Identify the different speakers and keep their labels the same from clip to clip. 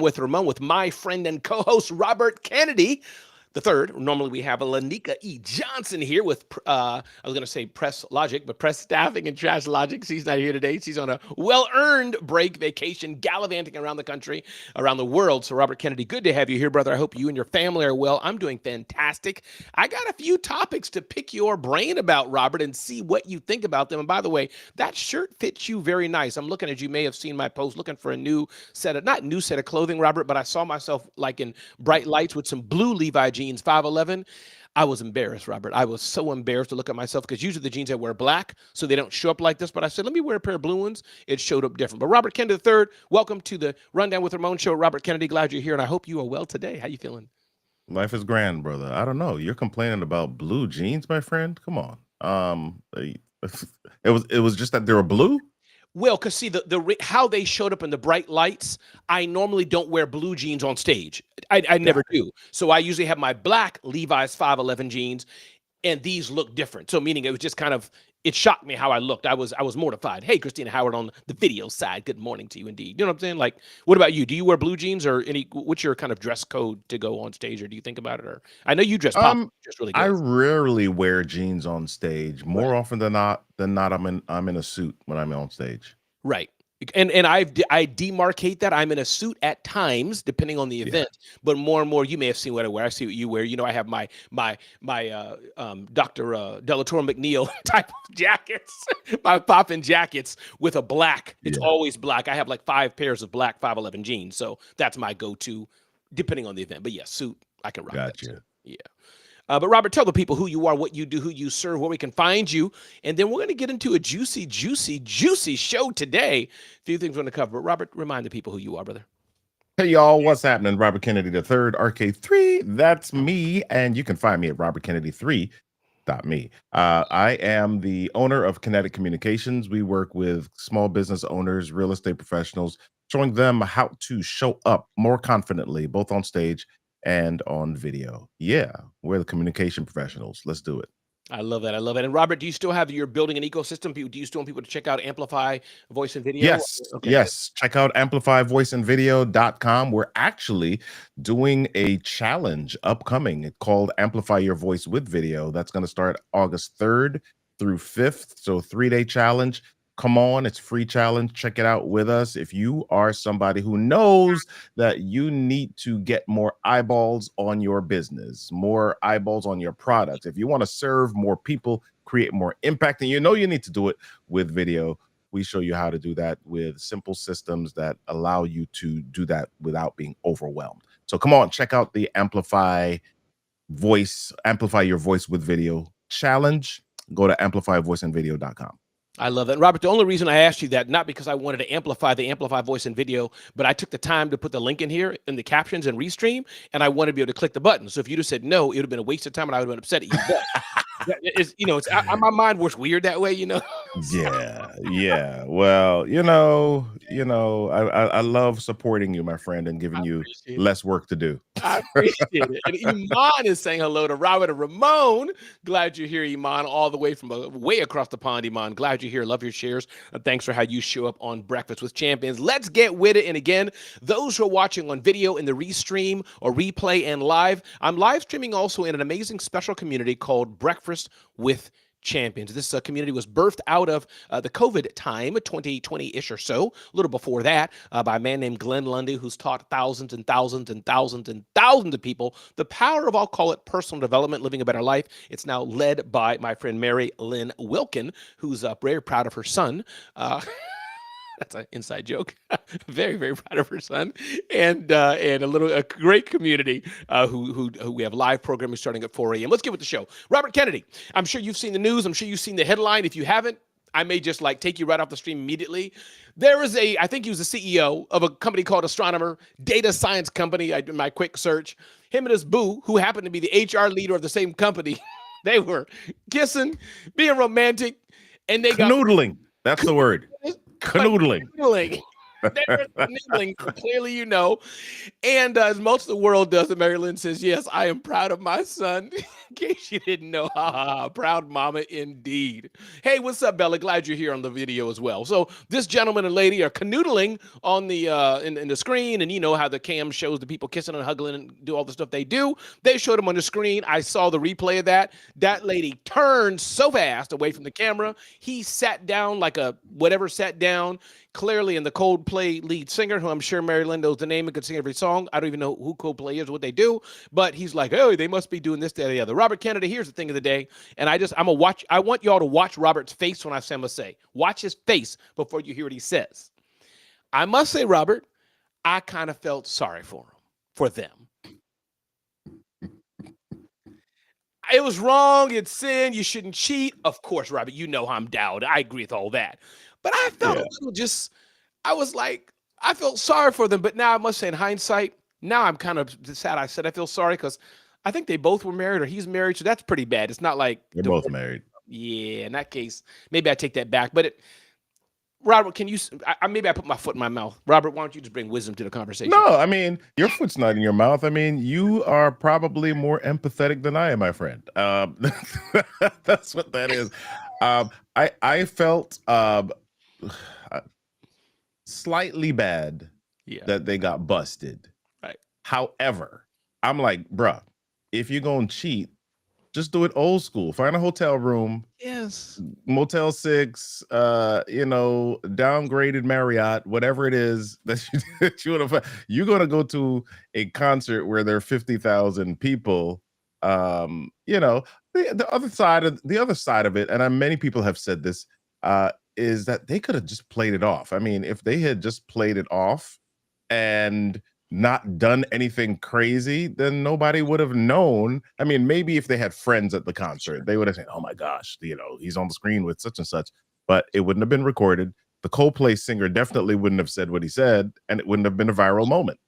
Speaker 1: with Ramon with my friend and co-host Robert Kennedy the third. Normally we have a Lainika Johnson here with I was going to say Press Logic, but Press Staffing and Trash Logic. She's not here today. She's on a well-earned break vacation, gallivanting around the country, around the world. So Robert Kennedy, good to have you here, brother. I hope you and your family are well. I'm doing fantastic. I got a few topics to pick your brain about, Robert, and see what you think about them. And by the way, that shirt fits you very nice. I'm looking at, you may have seen my post looking for a new set of, not new set of clothing, Robert, but I saw myself like in bright lights with some blue Levi jeans, 511. I was embarrassed, Robert. I was so embarrassed to look at myself because usually the jeans I wear black, so they don't show up like this. But I said, let me wear a pair of blue ones. It showed up different. But Robert Kennedy III, welcome to the Rundown with Ramon show. Robert Kennedy, glad you're here, and I hope you are well today. How you feeling?
Speaker 2: Life is grand, brother. I don't know. You're complaining about blue jeans, my friend. Come on. It was just that they were blue.
Speaker 1: Well, because see, how they showed up in the bright lights, I normally don't wear blue jeans on stage. I never do. So I usually have my black Levi's 511 jeans, and these look different. So meaning it was just kind of, it shocked me how I looked. I was mortified. Hey, Christina Howard on the video side. Good morning to you indeed. You know what I'm saying? Like, what about you? Do you wear blue jeans or what's your kind of dress code to go on stage, or do you think about it? Or I know you dress pop, just really good.
Speaker 2: I rarely wear jeans on stage. More often than not, I'm in a suit when I'm on stage.
Speaker 1: Right. And I demarcate that I'm in a suit at times, depending on the event. But more and more, you may have seen what I wear. I see what you wear. You know, I have my Dr. Delatore McNeil type of jackets, my poppin' jackets with a black. It's always black. I have like 5 pairs of black 511 jeans, so that's my go-to, depending on the event. But yeah, suit, I can rock that. Too. Yeah. But Robert, tell the people who you are, what you do, who you serve, where we can find you. And then we're going to get into a juicy, juicy, juicy show today. A few things we're going to cover. But Robert, remind the people who you are, brother.
Speaker 2: Hey, y'all, what's happening? Robert Kennedy III, RK3. That's me. And you can find me at robertkennedy3.me. I am the owner of Kinetic Communications. We work with small business owners, real estate professionals, showing them how to show up more confidently, both on stage and on video. Yeah, we're the communication professionals. Let's do it.
Speaker 1: I love that. I love it. And Robert, do you still have, you're building an ecosystem? Do you still want people to check out Amplify Voice and Video?
Speaker 2: Yes. Okay. Yes. Check out amplifyvoiceandvideo.com. We're actually doing a challenge upcoming called Amplify Your Voice with Video. That's going to start August 3rd through 5th. So 3-day challenge. Come on, it's free challenge. Check it out with us. If you are somebody who knows that you need to get more eyeballs on your business, more eyeballs on your products, if you want to serve more people, create more impact, and you know you need to do it with video, we show you how to do that with simple systems that allow you to do that without being overwhelmed. So come on, check out the Amplify Your Voice with Video challenge. Go to amplifyvoiceandvideo.com.
Speaker 1: I love that. And Robert, the only reason I asked you that, not because I wanted to amplify Voice and Video, but I took the time to put the link in here in the captions and restream, and I wanted to be able to click the button. So if you'd have said no, it would have been a waste of time, and I would have been upset at you. My mind works weird that way, you know.
Speaker 2: Yeah. Well, I love supporting you, my friend, and giving you less work to do.
Speaker 1: I appreciate it. And Iman is saying hello to Robert and Ramon. Glad you're here, Iman, all the way from way across the pond, Iman. Glad you're here. Love your shares. Thanks for how you show up on Breakfast with Champions. Let's get with it. And again, those who are watching on video in the restream or replay and live, I'm live streaming also in an amazing special community called Breakfast with Champions. This community was birthed out of the COVID time, 2020-ish or so, a little before that, by a man named Glenn Lundy, who's taught thousands and thousands and thousands and thousands of people the power of, I'll call it, personal development, living a better life. It's now led by my friend Mary Lynn Wilkin, who's very proud of her son. That's an inside joke. Very, very proud of her son, and a great community who we have live programming starting at 4 a.m. Let's get with the show. Robert Kennedy, I'm sure you've seen the news. I'm sure you've seen the headline. If you haven't, I may just take you right off the stream immediately. There is I think he was the CEO of a company called Astronomer, data science company. I did my quick search. Him and his boo, who happened to be the HR leader of the same company, they were kissing, being romantic, and they
Speaker 2: canoodling. That's the word. Canoodling.
Speaker 1: They're canoodling, clearly, and as most of the world does, Mary Lynn says, yes, I am proud of my son. In case you didn't know, ha ha ha, proud mama indeed. Hey, what's up, Bella? Glad you're here on the video as well. So this gentleman and lady are canoodling on the in the screen, and you know how the cam shows the people kissing and hugging and do all the stuff they do. They showed them on the screen. I saw the replay of that. That lady turned so fast away from the camera. He sat down like a whatever sat down. Clearly, in the Coldplay lead singer, who I'm sure Mary Lynn knows the name and could sing every song. I don't even know who Coldplay is, what they do, but he's like, oh, they must be doing this, that, or the other. Robert Kennedy, here's the thing of the day, and I'm a watch. I want y'all to watch Robert's face when I say I'm gonna say. Watch his face before you hear what he says. I must say, Robert, I kind of felt sorry for them. It was wrong. It's sin. You shouldn't cheat. Of course, Robert, you know how I'm down. I agree with all that. But I felt a little I was like, I felt sorry for them. But now I must say, in hindsight, now I'm kind of sad. I said I feel sorry because I think they both were married or he's married. So that's pretty bad. It's not like
Speaker 2: they're both married.
Speaker 1: Yeah, in that case, maybe I take that back. But Robert, can you? Maybe I put my foot in my mouth. Robert, why don't you just bring wisdom to the conversation?
Speaker 2: No, I mean your foot's not in your mouth. I mean you are probably more empathetic than I am, my friend. That's what that is. I felt slightly bad that they got busted.
Speaker 1: Right.
Speaker 2: However, I'm like, bruh, if you're gonna cheat, just do it old school. Find a hotel room.
Speaker 1: Yes.
Speaker 2: Motel 6, downgraded Marriott, whatever it is that you want to find. You're going to go to a concert where there are 50,000 people. The other side of it, and many people have said this, is that they could have just played it off. I mean, if they had just played it off and not done anything crazy, then nobody would have known. I mean, maybe if they had friends at the concert, they would have said, oh my gosh, he's on the screen with such and such, but it wouldn't have been recorded. The Coldplay singer definitely wouldn't have said what he said, and it wouldn't have been a viral moment.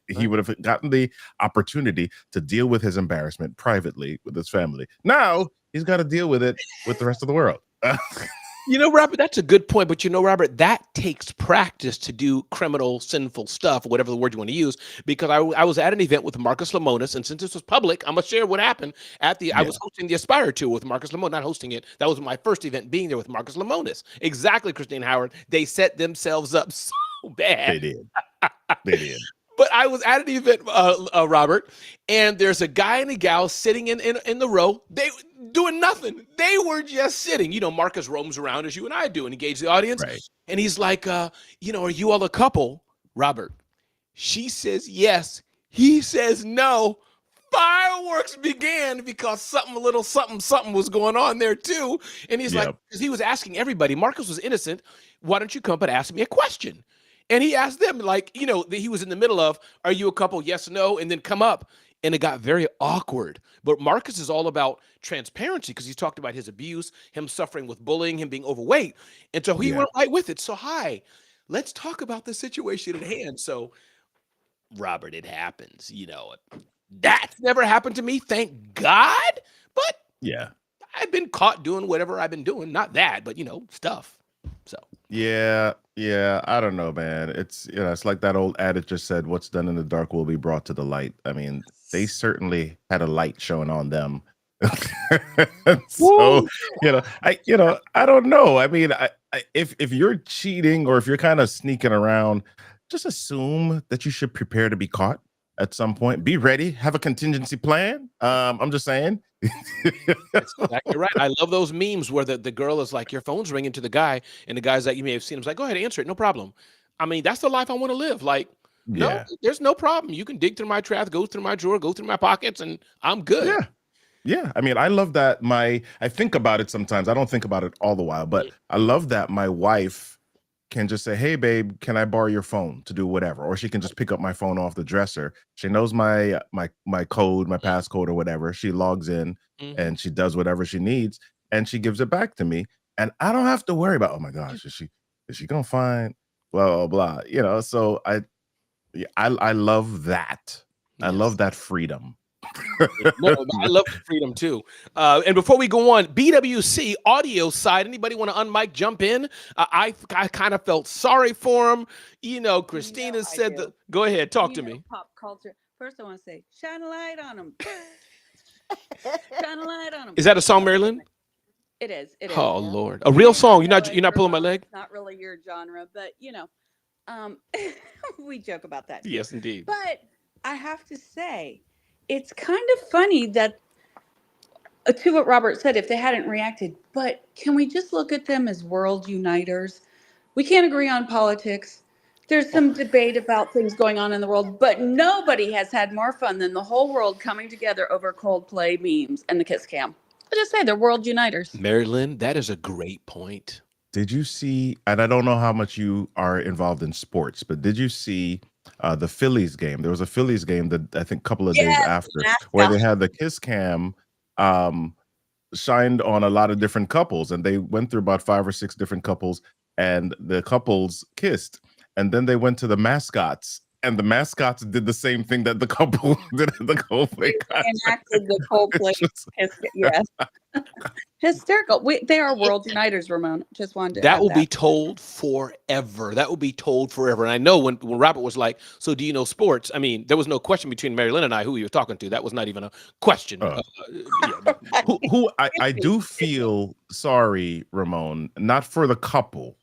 Speaker 2: He would have gotten the opportunity to deal with his embarrassment privately with his family. Now he's got to deal with it with the rest of the world.
Speaker 1: Robert, that's a good point. But Robert, that takes practice to do criminal, sinful stuff, or whatever the word you want to use. Because I was at an event with Marcus Lemonis, and since this was public, I'm gonna share what happened at I was hosting the Aspire Tour with Marcus Lemonis, not hosting it. That was my first event being there with Marcus Lemonis. Exactly, Christine Howard. They set themselves up so bad.
Speaker 2: They did. They did.
Speaker 1: But I was at an event, Robert, and there's a guy and a gal sitting in the row. They doing nothing. They were just sitting. Marcus roams around as you and I do and engage the audience.
Speaker 2: Right.
Speaker 1: And he's like, are you all a couple, Robert? She says yes. He says no. Fireworks began because a little something was going on there too. And he's like, because he was asking everybody. Marcus was innocent. Why don't you come up and ask me a question? And he asked them, he was in the middle of, are you a couple? Yes, no, and then come up. And it got very awkward. But Marcus is all about transparency because he's talked about his abuse, him suffering with bullying, him being overweight. And so he went right with it. So, hi, let's talk about the situation at hand. So, Robert, it happens. That's never happened to me, thank God. But I've been caught doing whatever I've been doing. Not that, but, stuff. So.
Speaker 2: Yeah, I don't know, man. It's it's like that old adage just said, what's done in the dark will be brought to the light. I mean, they certainly had a light showing on them. So, I don't know. I mean, if you're cheating or if you're kind of sneaking around, just assume that you should prepare to be caught at some point. Be ready, have a contingency plan. I'm just saying.
Speaker 1: That's exactly right. I love those memes where the girl is like, your phone's ringing to the guy, and the guy's like, you may have seen him, like, go ahead, answer it, no problem. I mean, that's the life I want to live. Like, no, there's no problem. You can dig through my trash, go through my drawer, go through my pockets, and I'm good.
Speaker 2: Yeah. I mean, I love that. I think about it sometimes. I don't think about it all the while, but I love that my wife can just say, hey, babe, can I borrow your phone to do whatever? Or she can just pick up my phone off the dresser. She knows my code, my passcode or whatever. She logs in and she does whatever she needs and she gives it back to me. And I don't have to worry about, oh my gosh, is she gonna find blah, blah, blah. So I love that. Yes. I love that freedom.
Speaker 1: No, I love freedom too. And before we go on, BWC audio side, anybody want to unmic, jump in? I kind of felt sorry for him. Christina said, go ahead, talk to me.
Speaker 3: Pop culture. First, I want to say, shine a light on him. Shine a light on them.
Speaker 1: Is that a song,
Speaker 3: That's a good
Speaker 1: Marilyn?
Speaker 3: thing. It is. It is.
Speaker 1: Oh
Speaker 4: Yeah.
Speaker 1: Lord, a
Speaker 3: You
Speaker 1: real
Speaker 3: may not
Speaker 1: song.
Speaker 3: know
Speaker 1: You're
Speaker 3: it,
Speaker 1: not pulling my
Speaker 3: Ramon.
Speaker 1: leg.
Speaker 3: It's not really your genre, but um, we joke about that too.
Speaker 1: Yes, indeed.
Speaker 3: But I have to say, it's kind of funny that to what Robert said, if they hadn't reacted, but can we just look at them as world uniters? We can't agree on politics. There's
Speaker 1: Oh,
Speaker 3: some debate about things going on in the world, but nobody has had more fun than the whole world coming together over Coldplay memes and the Kiss Cam. I just say they're world uniters.
Speaker 1: Marilyn, that is a great point.
Speaker 2: Did you see? And I don't know how much you are involved in sports, but did you see the Phillies game? There was a Phillies game that I think a couple of days
Speaker 3: Yes,
Speaker 2: after where they
Speaker 3: mascot.
Speaker 2: had the kiss cam um, shined on a lot of different couples, and they went through about 5 or 6 different couples, and the couples kissed, and then they went to the mascots. And the mascots did the same thing that the couple did at the Coldplay
Speaker 3: They
Speaker 2: concert.
Speaker 3: reenacted the Coldplay
Speaker 2: It's just
Speaker 3: Kiss. Yes, hysterical. They are world uniters, Ramon. Just wanted to
Speaker 1: That
Speaker 3: add
Speaker 1: will be
Speaker 3: that.
Speaker 1: told forever. That will be told forever. And I know when Robert was like, "So do you know sports?" I mean, there was no question between Marilyn and I who he was talking to. That was not even a question.
Speaker 2: uh,
Speaker 1: Yeah, but
Speaker 2: who I
Speaker 3: Really?
Speaker 2: do feel sorry, Ramon, not for the couple.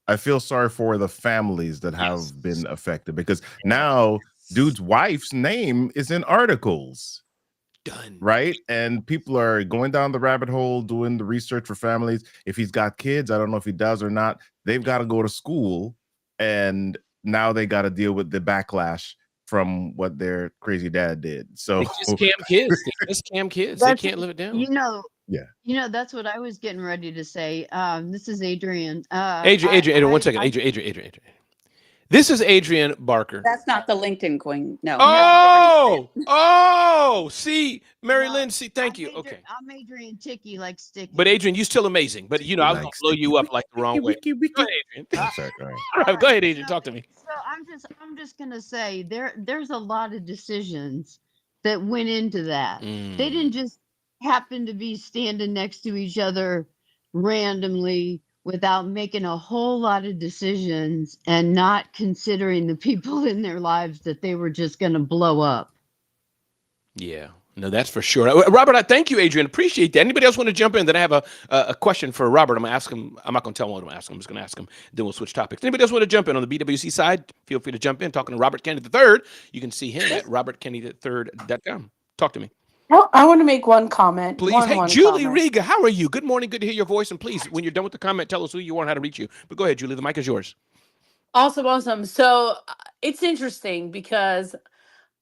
Speaker 2: I feel sorry for the families that
Speaker 1: yes,
Speaker 2: have been affected because now dude's wife's name is in articles,
Speaker 1: done.
Speaker 2: right? And people are going down the rabbit hole doing the research for families. If he's got kids, I don't know if he does or not. They've got to go to school, and now they got to deal with the backlash from what their crazy dad did.
Speaker 1: They
Speaker 2: So,
Speaker 1: just cam kids. They just cam kids. They
Speaker 4: That's
Speaker 1: can't live it down.
Speaker 4: you know,
Speaker 2: yeah.
Speaker 4: that's what I was getting ready to say. This is Adrian.
Speaker 1: Adrian, 1 second. Adrian. This is Adrian Barker.
Speaker 3: That's not the LinkedIn queen. No,
Speaker 4: No,
Speaker 3: that's a different
Speaker 1: Oh,
Speaker 3: Adrian.
Speaker 1: oh, see, Mary
Speaker 4: no,
Speaker 1: Lynn, see, thank you. Okay.
Speaker 4: I'm Adrian Ticky like
Speaker 1: But
Speaker 4: sticky.
Speaker 1: Adrian, you still amazing. But
Speaker 2: Sticky
Speaker 1: I was gonna
Speaker 2: like
Speaker 1: blow
Speaker 2: sticky
Speaker 1: you up
Speaker 2: wiki
Speaker 1: like the
Speaker 2: wiki
Speaker 1: wrong way.
Speaker 2: wiki
Speaker 1: Go
Speaker 2: wiki.
Speaker 1: ahead, Adrian.
Speaker 2: I'm sorry. All right.
Speaker 1: All right,
Speaker 4: All
Speaker 1: go
Speaker 4: right.
Speaker 1: ahead, Adrian. Talk to me.
Speaker 4: So I'm just gonna say there's a lot of decisions that went into that. They
Speaker 1: Mm,
Speaker 4: didn't just happen to be standing next to each other randomly without making a whole lot of decisions and not considering the people in their lives that they were just gonna blow up.
Speaker 1: yeah. No, that's for sure. Robert, I thank you, Adrian. Appreciate that. Anybody else want to jump in? Then I have a question for Robert. I'm gonna ask him. I'm not gonna tell him what I'm gonna ask him. I'm just gonna ask him. Then we'll switch topics. Anybody else want to jump in on the BWC side? Feel free to jump in. Talking to Robert Kennedy III. You can see him at robertkennedy3rd.com. Talk to me,
Speaker 5: Well, I want to make one comment.
Speaker 1: please. Hey,
Speaker 5: One
Speaker 1: Julie
Speaker 5: comment.
Speaker 1: Riga, how are you? Good morning. Good to hear your voice. And please, when you're done with the comment, tell us who you are and how to reach you. But go ahead, Julie. The mic is yours.
Speaker 5: Awesome, awesome. So it's interesting because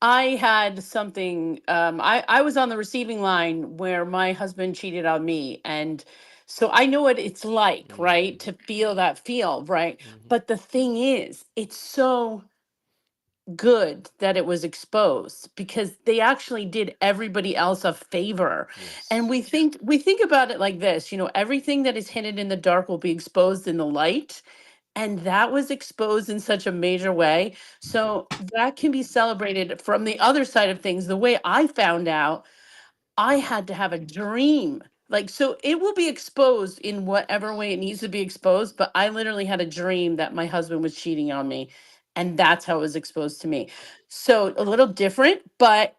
Speaker 5: I had something. I was on the receiving line where my husband cheated on me, and so I know what it's like,
Speaker 1: Mm-hmm.
Speaker 5: right, to feel that feel, right.
Speaker 1: Mm-hmm.
Speaker 5: But the thing is, it's so good that it was exposed because they actually did everybody else a favor. And
Speaker 1: Yes.
Speaker 5: we think about it like this, everything that is hidden in the dark will be exposed in the light, and that was exposed in such a major way. So that can be celebrated from the other side of things. The way I found out, I had to have a dream. Like, so it will be exposed in whatever way it needs to be exposed. But I literally had a dream that my husband was cheating on me. And that's how it was exposed to me. So a little different, but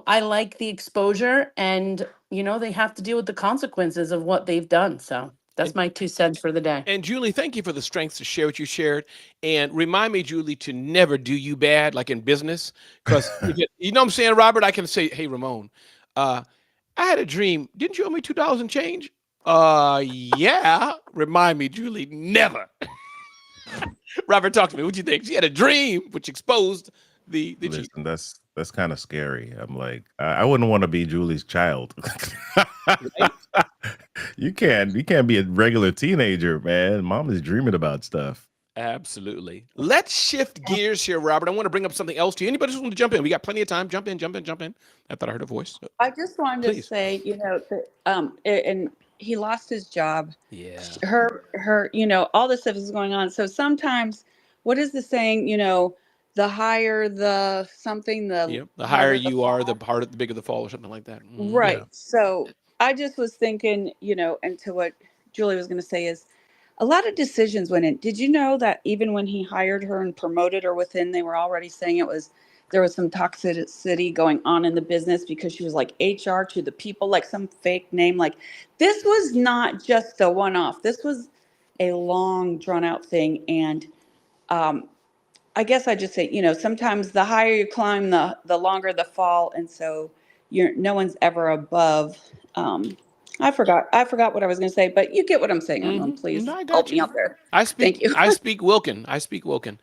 Speaker 5: I like the exposure, and they have to deal with the consequences of what they've done. So that's
Speaker 1: And
Speaker 5: my 2 cents for the day.
Speaker 1: And Julie, thank you for the strength to share what you shared. And remind me, Julie, to never do you bad like in business. Because you know what I'm saying, Robert? I can say, hey, Ramon, uh, I had a dream. Didn't you owe me $2 and change? Yeah. Remind me, Julie, never. Robert, talk to me. What you think? She had a dream which exposed the cheat.
Speaker 2: Listen, that's kind of scary. I'm like, I wouldn't want to be Julie's child.
Speaker 1: Right?
Speaker 2: You can't be a regular teenager, man. Mom is dreaming about stuff.
Speaker 1: Absolutely. Let's shift gears here, Robert. I want to bring up something else to you. Anybody just want to jump in? We got plenty of time. Jump in, jump in, jump in. I thought I heard a voice.
Speaker 3: I just wanted to
Speaker 1: Please.
Speaker 3: say, that and he lost his job.
Speaker 1: Yeah.
Speaker 3: Her, all this stuff is going on. So sometimes, what is the saying? The higher the something, the
Speaker 1: Yep. The higher
Speaker 3: harder the
Speaker 1: you are, the
Speaker 3: fall.
Speaker 1: harder, the bigger the fall, or something like that. Mhm.
Speaker 2: Yeah.
Speaker 3: Right. So I just was thinking, and to what Julie was going to say is, a lot of decisions went in. Did you know that even when he hired her and promoted her within, they were already saying it was there was some toxicity going on in the business because she was like HR to the people, like some fake name. Like this was not just a one-off. This was a long, drawn-out thing. And um, I guess I just say, sometimes the higher you climb, the longer the fall, and so no one's ever above. Um, I forgot what I was going to say, but you get what I'm saying, Ramon.
Speaker 1: No,
Speaker 3: Please
Speaker 1: I
Speaker 3: help
Speaker 1: got
Speaker 3: me
Speaker 1: you.
Speaker 3: out there.
Speaker 1: I
Speaker 3: Thank
Speaker 1: speak.
Speaker 3: you.
Speaker 1: I speak Wilkin. I speak Wilkin.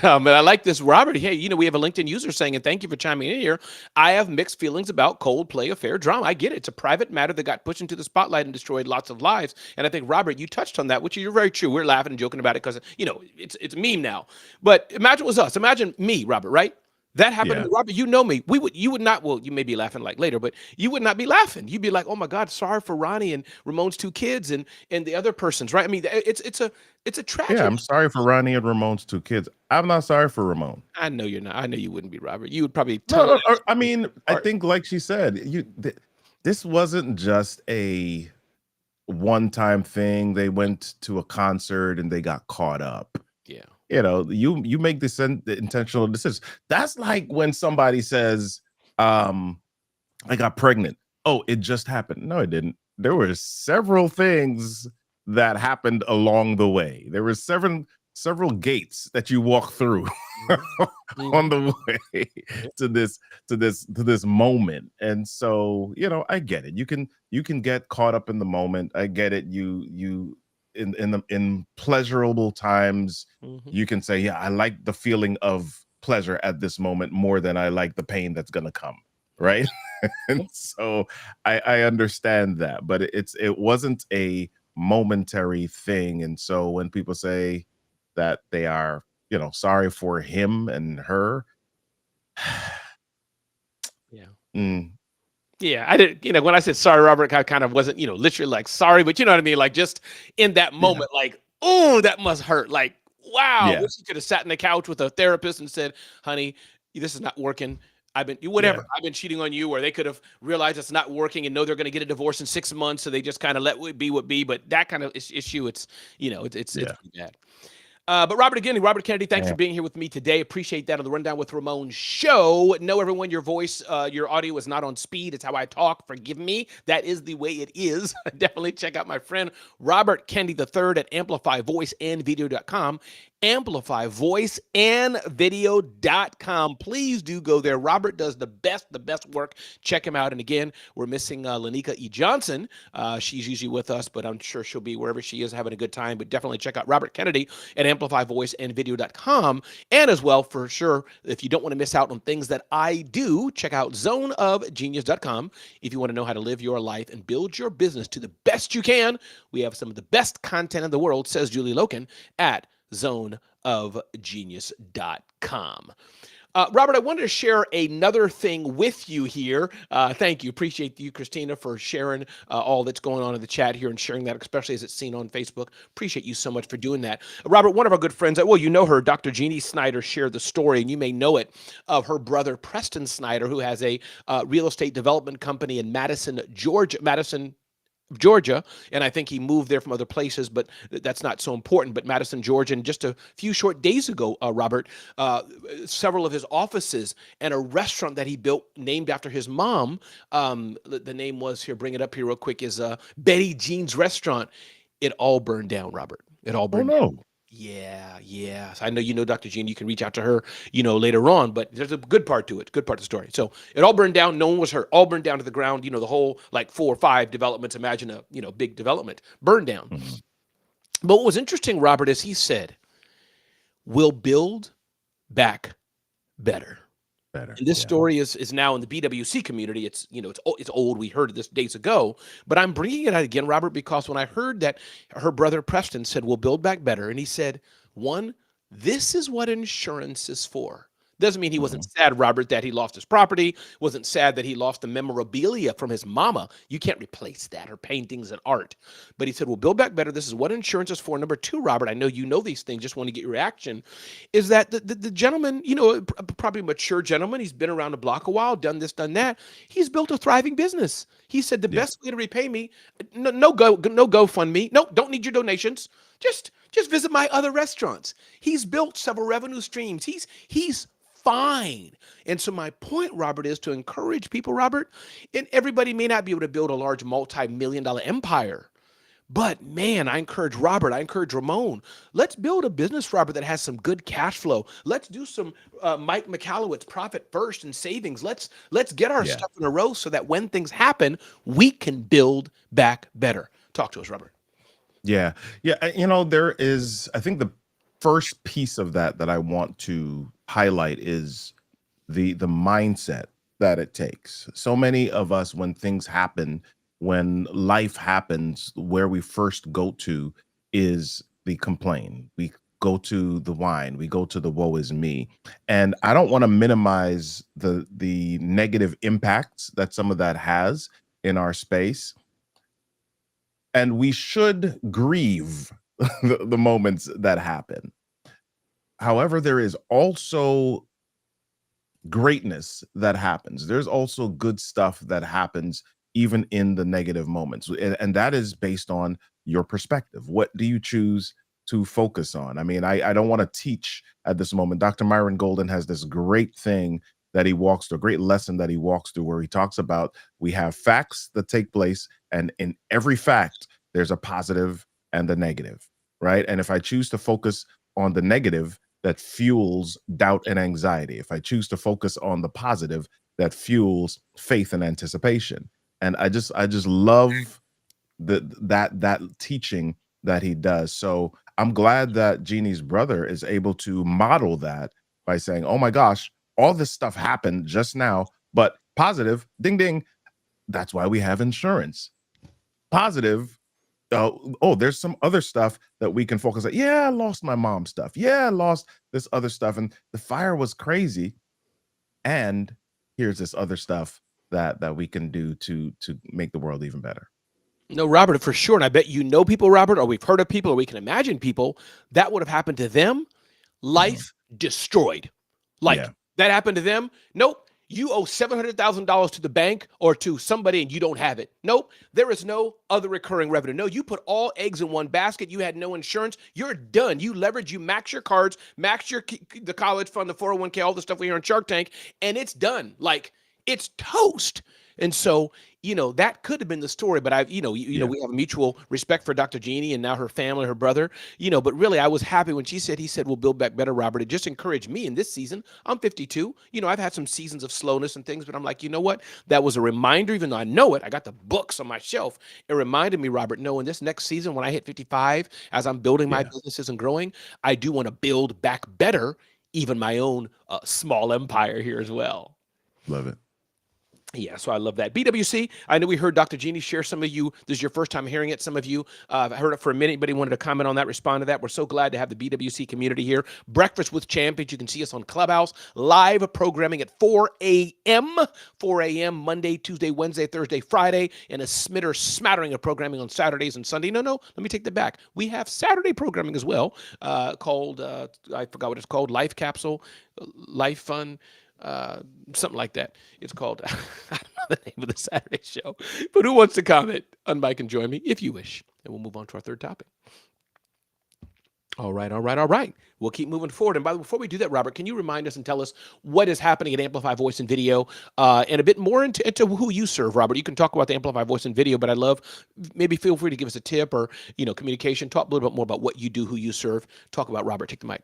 Speaker 1: But I like this, Robert. Hey, we have a LinkedIn user saying, and thank you for chiming in here. I have mixed feelings about Coldplay affair drama. I get it. It's a private matter that got pushed into the spotlight and destroyed lots of lives. And I think, Robert, you touched on that, which you're very true. We're laughing and joking about it because, it's a meme now. But imagine it was us. Imagine me, Robert, right? That happened to
Speaker 2: Yeah.
Speaker 1: me, Robert. You know me. You would not. Well, you may be laughing like later, but you would not be laughing. You'd be like, "Oh my God, sorry for Ronnie and Ramon's two kids and the other persons." Right? I mean, it's a
Speaker 2: Yeah,
Speaker 1: tragedy.
Speaker 2: I'm sorry for Ronnie and Ramon's two kids. I'm not sorry for Ramon.
Speaker 1: I know you're not. I know you wouldn't be, Robert. You would probably
Speaker 2: No,
Speaker 1: tunnel.
Speaker 2: I mean, I think like she said, this wasn't just a one-time thing. They went to a concert and they got caught up.
Speaker 1: Yeah.
Speaker 2: You make the intentional decisions. That's like when somebody says, I got pregnant. Oh, it just happened. No, it didn't. There were several things that happened along the way. There were several gates that you walk through on the way to this moment. And so, I get it. You can get caught up in the moment. I get it. You in pleasurable times, you can say, yeah, I like the feeling of pleasure at this moment more than I like the pain that's gonna come, right? And so I understand that, but it wasn't a momentary thing. And so when people say that they are, sorry for him and her,
Speaker 1: Yeah.
Speaker 2: mm,
Speaker 1: Yeah, I didn't, when I said sorry, Robert, I kind of wasn't, literally like sorry, but you know what I mean? Like just in that moment, like, oh, that must hurt. Like, wow.
Speaker 2: Yeah.
Speaker 1: Wish you could have sat in the couch with a therapist and said, honey, this is not working. Whatever. I've been cheating on you, or they could have realized it's not working and know they're going to get a divorce in 6 months. So they just kind of let it be what be. But that kind of issue, it's pretty bad. But Robert Kennedy, thanks for being here with me today. Appreciate that on the Rundown with Ramon show. Know everyone, your voice, your audio is not on speed. It's how I talk. Forgive me. That is the way it is. Definitely check out my friend Robert Kennedy III at amplifyvoiceandvideo.com. amplifyvoiceandvideo.com. Please do go there. Robert does the best work. Check him out. And again, we're missing Lainika E. Johnson. She's usually with us, but I'm sure she'll be wherever she is having a good time. But definitely check out Robert Kennedy at amplifyvoiceandvideo.com. And as well, for sure, if you don't want to miss out on things that I do, check out zoneofgenius.com. If you want to know how to live your life and build your business to the best you can, we have some of the best content in the world, says Julie Loken, at zoneofgenius.com. Robert, I wanted to share another thing with you here. Thank you. Appreciate you, Christina, for sharing all that's going on in the chat here and sharing that, especially as it's seen on Facebook. Appreciate you so much for doing that. Robert, one of our good friends, well, you know her, Dr. Jeannie Snyder, shared the story, and you may know it, of her brother, Preston Snyder, who has a real estate development company in Madison, Georgia, and I think he moved there from other places, but that's not so important. But Madison, Georgia, and just a few short days ago, Robert, several of his offices and a restaurant that he built named after his mom, the name was, here, bring it up here real quick, is Betty Jean's Restaurant. It all burned down, Robert. It all burned down. Yeah. So I know Dr. Jean. You can reach out to her, later on. But there's a good part to it, good part of the story. So it all burned down. No one was hurt. All burned down to the ground. The whole like 4 or 5 developments. Imagine a big development burned down. Mm-hmm. But what was interesting, Robert, is he said, "We'll build back better." And this story is now in the BWC community. It's it's old. We heard this days ago, but I'm bringing it out again, Robert, because when I heard that her brother Preston said, "We'll build back better," and he said, "One, this is what insurance is for." Doesn't mean he wasn't sad, Robert, that he lost his property, wasn't sad that he lost the memorabilia from his mama. You can't replace that, or paintings and art. But he said, "We'll build back better. This is what insurance is for." Number 2, Robert, I know you know these things, just want to get your reaction, is that the gentleman, probably a mature gentleman, he's been around the block a while, done this, done that. He's built a thriving business. He said, the best way to repay me, no GoFundMe. No, don't need your donations. Just visit my other restaurants. He's built several revenue streams. He's fine. And so my point, Robert, is to encourage people, Robert, and everybody may not be able to build a large multi-million-dollar empire. But man, I encourage Robert, I encourage Ramon. Let's build a business, Robert, that has some good cash flow. Let's do some Mike McAllowitz profit first and savings. Let's get our
Speaker 2: Yeah.
Speaker 1: stuff in a row so that when things happen, we can build back better. Talk to us, Robert.
Speaker 2: Yeah. Yeah. There is, I think the first piece of that I want to highlight is the mindset that it takes. So many of us, when things happen, when life happens, where we first go to is the complain. We go to the whine, we go to the woe is me. And I don't want to minimize the negative impacts that some of that has in our space. And we should grieve the moments that happen. However, there is also greatness that happens. There's also good stuff that happens even in the negative moments. And that is based on your perspective. What do you choose to focus on? I mean, I don't want to teach at this moment. Dr. Myron Golden has this great thing that he walks through, a great lesson that he walks through, where he talks about we have facts that take place, and in every fact, there's a positive and the negative, right? And if I choose to focus on the negative, that fuels doubt and anxiety. If I choose to focus on the positive, that fuels faith and anticipation. And I just love that teaching that he does. So I'm glad that Jeannie's brother is able to model that by saying, "Oh my gosh, all this stuff happened just now, but positive, ding ding. That's why we have insurance. Positive, there's some other stuff that we can focus on. Yeah, I lost my mom stuff. Yeah, I lost this other stuff. And the fire was crazy. And here's this other stuff that we can do to make the world even better."
Speaker 1: No, Robert, for sure. And I bet you know people, Robert, or we've heard of people, or we can imagine people that would have happened to them. Life destroyed. Like
Speaker 2: Yeah.
Speaker 1: that happened to them. Nope. You owe $700,000 to the bank or to somebody and you don't have it. Nope. There is no other recurring revenue. No, you put all eggs in one basket. You had no insurance. You're done. You leverage, you max your cards, max the college fund, the 401k, all the stuff we hear on Shark Tank, and it's done. Like it's toast. And so, that could have been the story, but we have a mutual respect for Dr. Jeannie and now her family, her brother, but really I was happy when he said, we'll build back better, Robert. It just encouraged me in this season. I'm 52. I've had some seasons of slowness and things, but I'm like, you know what? That was a reminder, even though I know it, I got the books on my shelf. It reminded me, Robert, no, in this next season, when I hit 55, as I'm building my businesses and growing, I do want to build back better, even my own small empire here as well.
Speaker 2: Love it.
Speaker 1: Yeah, so I love that. BWC, I know we heard Dr. Jeannie share. Some of you, this is your first time hearing it. Some of you have heard it for a minute. Anybody wanted to comment on that, respond to that? We're so glad to have the BWC community here. Breakfast with Champions. You can see us on Clubhouse, live programming at 4 a.m. 4 a.m. Monday, Tuesday, Wednesday, Thursday, Friday, and a smattering of programming on Saturdays and Sunday. No, let me take that back. We have Saturday programming as well, called, I forgot what it's called, Life Capsule, Life Fun. Something like that. It's called, I don't know the name of the Saturday show, but who wants to comment? Unmic and join me if you wish. And we'll move on to our third topic. All right. We'll keep moving forward. And by the way, before we do that, Robert, can you remind us and tell us what is happening at Amplify Voice and Video, and a bit more into who you serve, Robert? You can talk about the Amplify Voice and Video, but I'd love, maybe feel free to give us a tip or, communication. Talk a little bit more about what you do, who you serve. Talk about, Robert. Take the mic.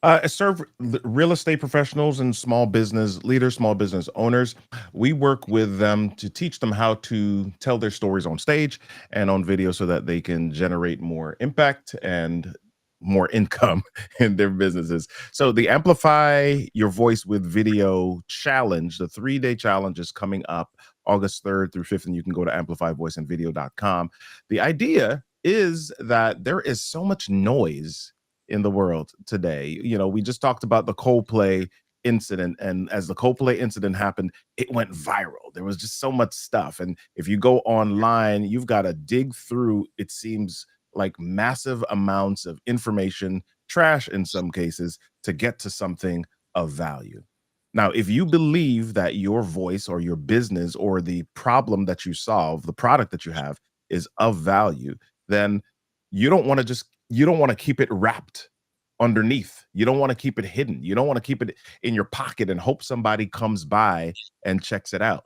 Speaker 2: I serve real estate professionals and small business leaders, small business owners. We work with them to teach them how to tell their stories on stage and on video so that they can generate more impact and more income in their businesses. So the Amplify Your Voice with Video Challenge, the 3-day challenge, is coming up August 3rd through 5th, and you can go to amplifyvoiceandvideo.com. The idea is that there is so much noise in the world today. We just talked about the Coldplay incident, and as the Coldplay incident happened, it went viral. There was just so much stuff, and if you go online, you've got to dig through, it seems like, massive amounts of information, trash in some cases, to get to something of value. Now, if you believe that your voice or your business or the problem that you solve, the product that you have, is of value, then you don't want to keep it wrapped underneath. You don't want to keep it hidden. You don't want to keep it in your pocket and hope somebody comes by and checks it out.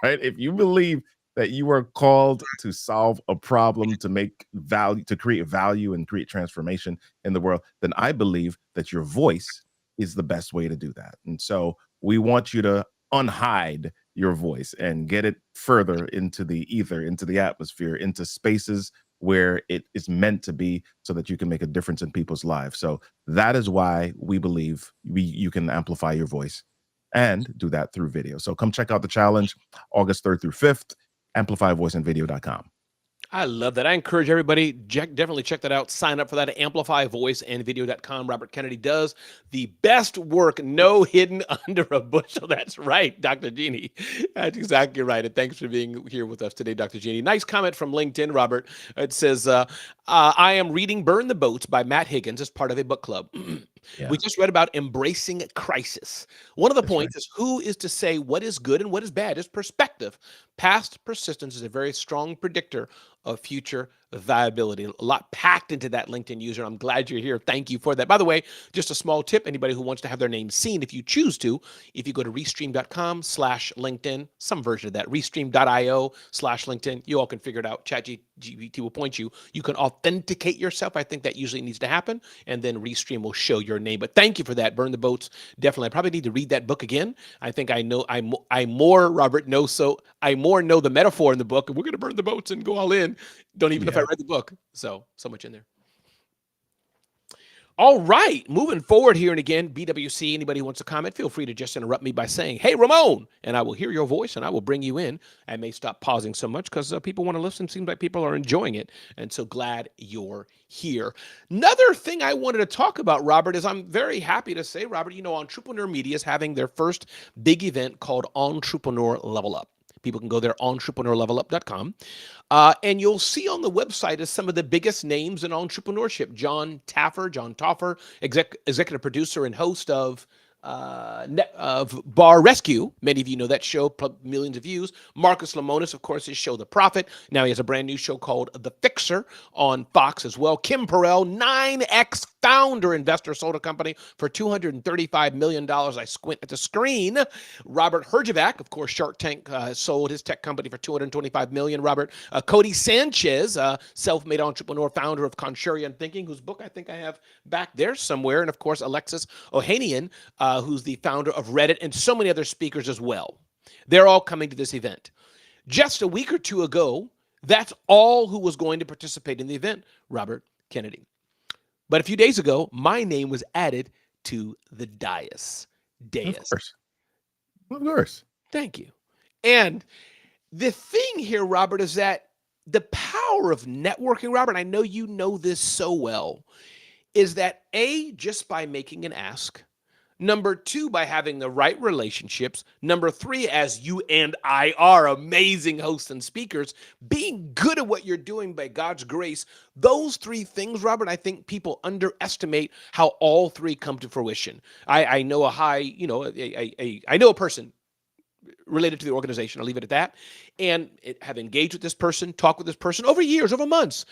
Speaker 2: Right? If you believe that you are called to solve a problem, to make value, to create value and create transformation in the world, then I believe that your voice is the best way to do that. And so we want you to unhide your voice and get it further into the ether, into the atmosphere, into spaces where it is meant to be, so that you can make a difference in people's lives. So that is why we believe you can amplify your voice and do that through video. So come check out the challenge August 3rd through 5th, amplifyvoiceandvideo.com.
Speaker 1: I love that. I encourage everybody, definitely check that out. Sign up for that at amplifyvoiceandvideo.com. Robert Kennedy does the best work, no hidden under a bushel. That's right, Dr. Jeannie. That's exactly right. And thanks for being here with us today, Dr. Jeannie. Nice comment from LinkedIn, Robert. It says, I am reading Burn the Boats by Matt Higgins as part of a book club.
Speaker 2: Yeah.
Speaker 1: We just read about embracing crisis. One of the
Speaker 2: That's
Speaker 1: points is who is to say what is good and what is bad is perspective. Past persistence is a very strong predictor of future viability. A lot packed into that LinkedIn user. I'm glad you're here. Thank you for that. By the way, just a small tip, anybody who wants to have their name seen, if you choose to, if you go to restream.com/LinkedIn, some version of that, restream.io/LinkedIn, you all can figure it out. ChatGPT will point you. You can authenticate yourself. I think that usually needs to happen. And then Restream will show your name. But thank you for that. Burn the Boats. Definitely. I probably need to read that book again. I think I know, I more, Robert, know, so I more know the metaphor in the book. And we're going to burn the boats and go all in. Don't even know if I read the book. So much in there. All right, moving forward here, and again, BWC, anybody who wants to comment, feel free to just interrupt me by saying, hey, Ramon, and I will hear your voice, and I will bring you in. I may stop pausing so much because people want to listen. Seems like people are enjoying it, and so glad you're here. Another thing I wanted to talk about, Robert, is I'm very happy to say, Robert, Entrepreneur Media is having their first big event called Entrepreneur Level Up. People can go there, entrepreneurlevelup.com. And you'll see on the website is some of the biggest names in entrepreneurship. John Taffer, executive producer and host of Bar Rescue. Many of you know that show, millions of views. Marcus Lemonis, of course, his show, The Prophet. Now he has a brand new show called The Fixer on Fox as well. Kim Perrell, 9X founder, investor, sold a company for $235 million. I squint at the screen. Robert Herjavec, of course, Shark Tank, sold his tech company for $225 million. Robert Cody Sanchez, self-made entrepreneur, founder of Contrarian Thinking, whose book I think I have back there somewhere. And of course, Alexis Ohanian, who's the founder of Reddit, and so many other speakers as well. They're all coming to this event. Just a week or two ago, that's all who was going to participate in the event, Robert Kennedy. But a few days ago, my name was added to the dais.
Speaker 2: Of course.
Speaker 1: Thank you. And the thing here, Robert, is that the power of networking, Robert, I know you know this so well, is that A, just by making an ask, number two, by having the right relationships. Number three, as you and I are amazing hosts and speakers, being good at what you're doing by God's grace. Those three things, Robert, I think people underestimate how all three come to fruition. I know I know a person related to the organization. I'll leave it at that. And have engaged with this person, talked with this person over years, over months.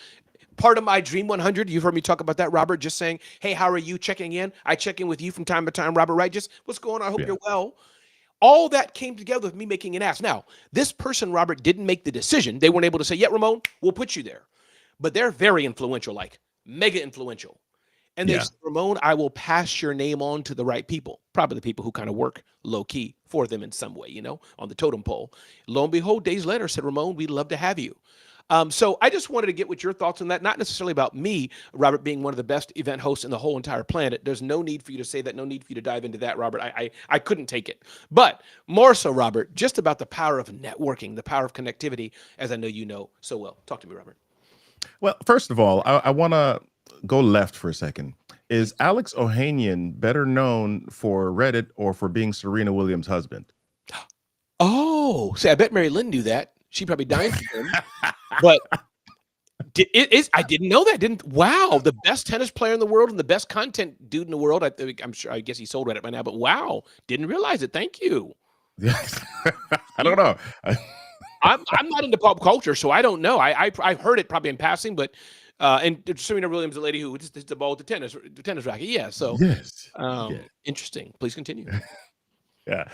Speaker 1: Part of my Dream 100, you've heard me talk about that, Robert, just saying, hey, how are you, checking in? I check in with you from time to time, Robert, right? Just what's going on? I hope you're well. All that came together with me making an ask. Now, this person, Robert, didn't make the decision. They weren't able to say, yeah, Ramon, we'll put you there. But they're very influential, like mega influential. And they said, Ramon, I will pass your name on to the right people, probably the people who kind of work low key for them in some way, on the totem pole. Lo and behold, days later, said, Ramon, we'd love to have you. So I just wanted to get what your thoughts on that, not necessarily about me, Robert, being one of the best event hosts in the whole entire planet. There's no need for you to say that, no need for you to dive into that, Robert. I couldn't take it. But more so, Robert, just about the power of networking, the power of connectivity, as I know you know so well. Talk to me, Robert.
Speaker 2: Well, first of all, I want to go left for a second. Is Alex Ohanian better known for Reddit or for being Serena Williams' husband?
Speaker 1: Oh, see, I bet Mary Lynn knew that. She probably died for him. But I didn't know that. Wow, the best tennis player in the world and the best content dude in the world. I'm sure. I guess he sold Reddit by now. But wow, didn't realize it. Thank you.
Speaker 2: I don't know.
Speaker 1: I'm not into pop culture, so I don't know. I've heard it probably in passing, but And Serena Williams, the lady who just hits the ball with the tennis racket. Yeah. So,
Speaker 2: Yes. Yeah.
Speaker 1: interesting. Please continue.
Speaker 2: Yeah.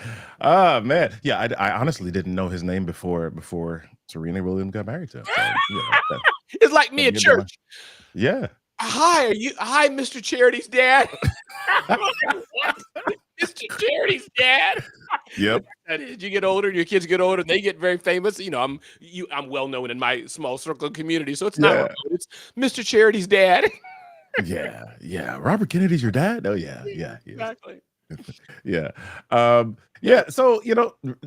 Speaker 2: Man. Yeah. I honestly didn't know his name before Serena Williams got married to him. So
Speaker 1: It's like me
Speaker 2: let me
Speaker 1: at
Speaker 2: get my.
Speaker 1: church.
Speaker 2: Yeah.
Speaker 1: Hi, Mr. Charity's dad. I'm like, what? Mr. Charity's dad.
Speaker 2: Yep.
Speaker 1: That is, you get older, your kids get older, and they get very famous. I'm well known in my small circle of community, so it's not
Speaker 2: Yeah.
Speaker 1: Ramon, it's Mr. Charity's dad.
Speaker 2: Yeah. Yeah. Robert Kennedy's your dad? Oh yeah. Yeah. He is.
Speaker 1: Exactly.
Speaker 2: Yeah. Yeah. So,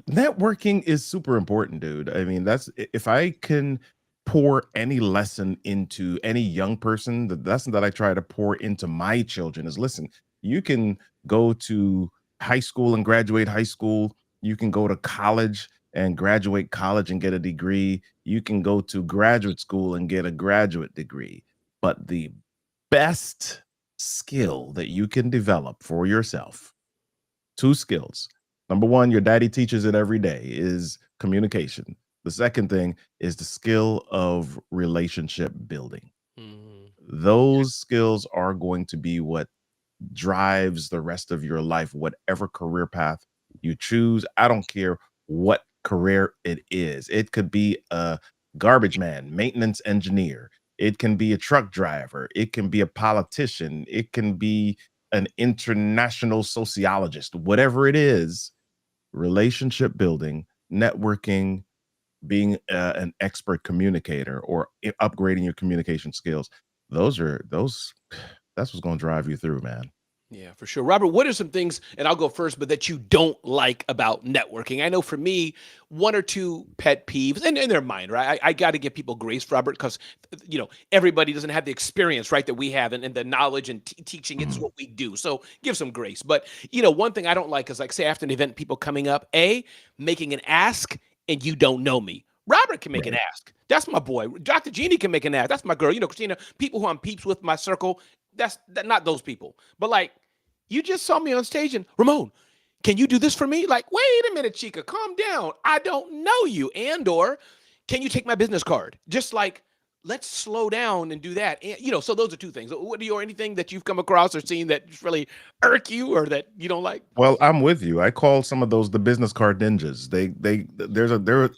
Speaker 2: networking is super important, dude. I mean, if I can pour any lesson into any young person, the lesson that I try to pour into my children is listen, you can go to high school and graduate high school. You can go to college and graduate college and get a degree. You can go to graduate school and get a graduate degree. But the best skill that you can develop for yourself, two skills. Number one, your daddy teaches it every day, is communication. The second thing is the skill of relationship building.
Speaker 1: Mhm.
Speaker 2: Those skills are going to be what drives the rest of your life, whatever career path you choose. I don't care what career it is. It could be a garbage man, maintenance engineer. It can be a truck driver. It can be a politician. It can be an international sociologist. Whatever it is, relationship building, networking, being an expert communicator, or upgrading your communication skills. That's what's going to drive you through, man.
Speaker 1: Yeah, for sure. Robert, what are some things, and I'll go first, but that you don't like about networking? I know for me, one or two pet peeves, and they're mine, right? I got to give people grace, Robert, because, everybody doesn't have the experience, right, that we have, and the knowledge and teaching. It's
Speaker 2: Mhm.
Speaker 1: what we do. So give some grace. But, one thing I don't like is, like, say, after an event, people coming up, making an ask, and you don't know me. Robert can make an
Speaker 2: Right.
Speaker 1: ask. That's my boy. Dr. Jeannie can make an ask. That's my girl. Christina, people who I'm peeps with, my circle, not those people. But like, you just saw me on stage and Ramon, can you do this for me? Like, wait a minute, Chica, calm down. I don't know you. Or can you take my business card? Just like, let's slow down and do that. And, so those are two things. What do you, or anything that you've come across or seen that just really irk you or that you don't like?
Speaker 2: Well, I'm with you. I call some of those the business card ninjas.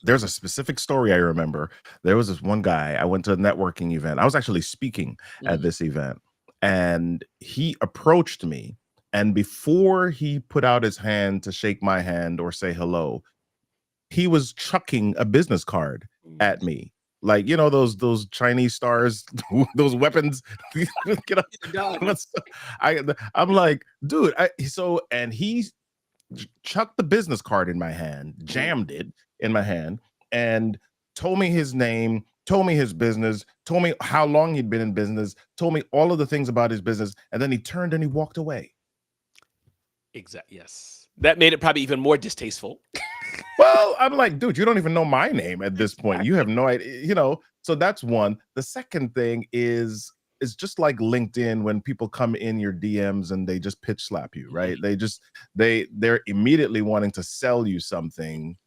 Speaker 2: There's a specific story I remember. There was this one guy. I went to a networking event. I was actually speaking at this event, and he approached me. And before he put out his hand to shake my hand or say hello, he was chucking a business card at me. Like, those Chinese stars, those weapons. Get up. I'm like, dude. And he chucked the business card in my hand, jammed it in my hand, and told me his name, told me his business, told me how long he'd been in business, told me all of the things about his business, and then he turned and he walked away.
Speaker 1: Exactly. Yes. That made it probably even more distasteful.
Speaker 2: Well, I'm like, dude, you don't even know my name at this point. You have no idea, so that's one. The second thing is just like LinkedIn, when people come in your DMs and they just pitch slap you, right? They're immediately wanting to sell you something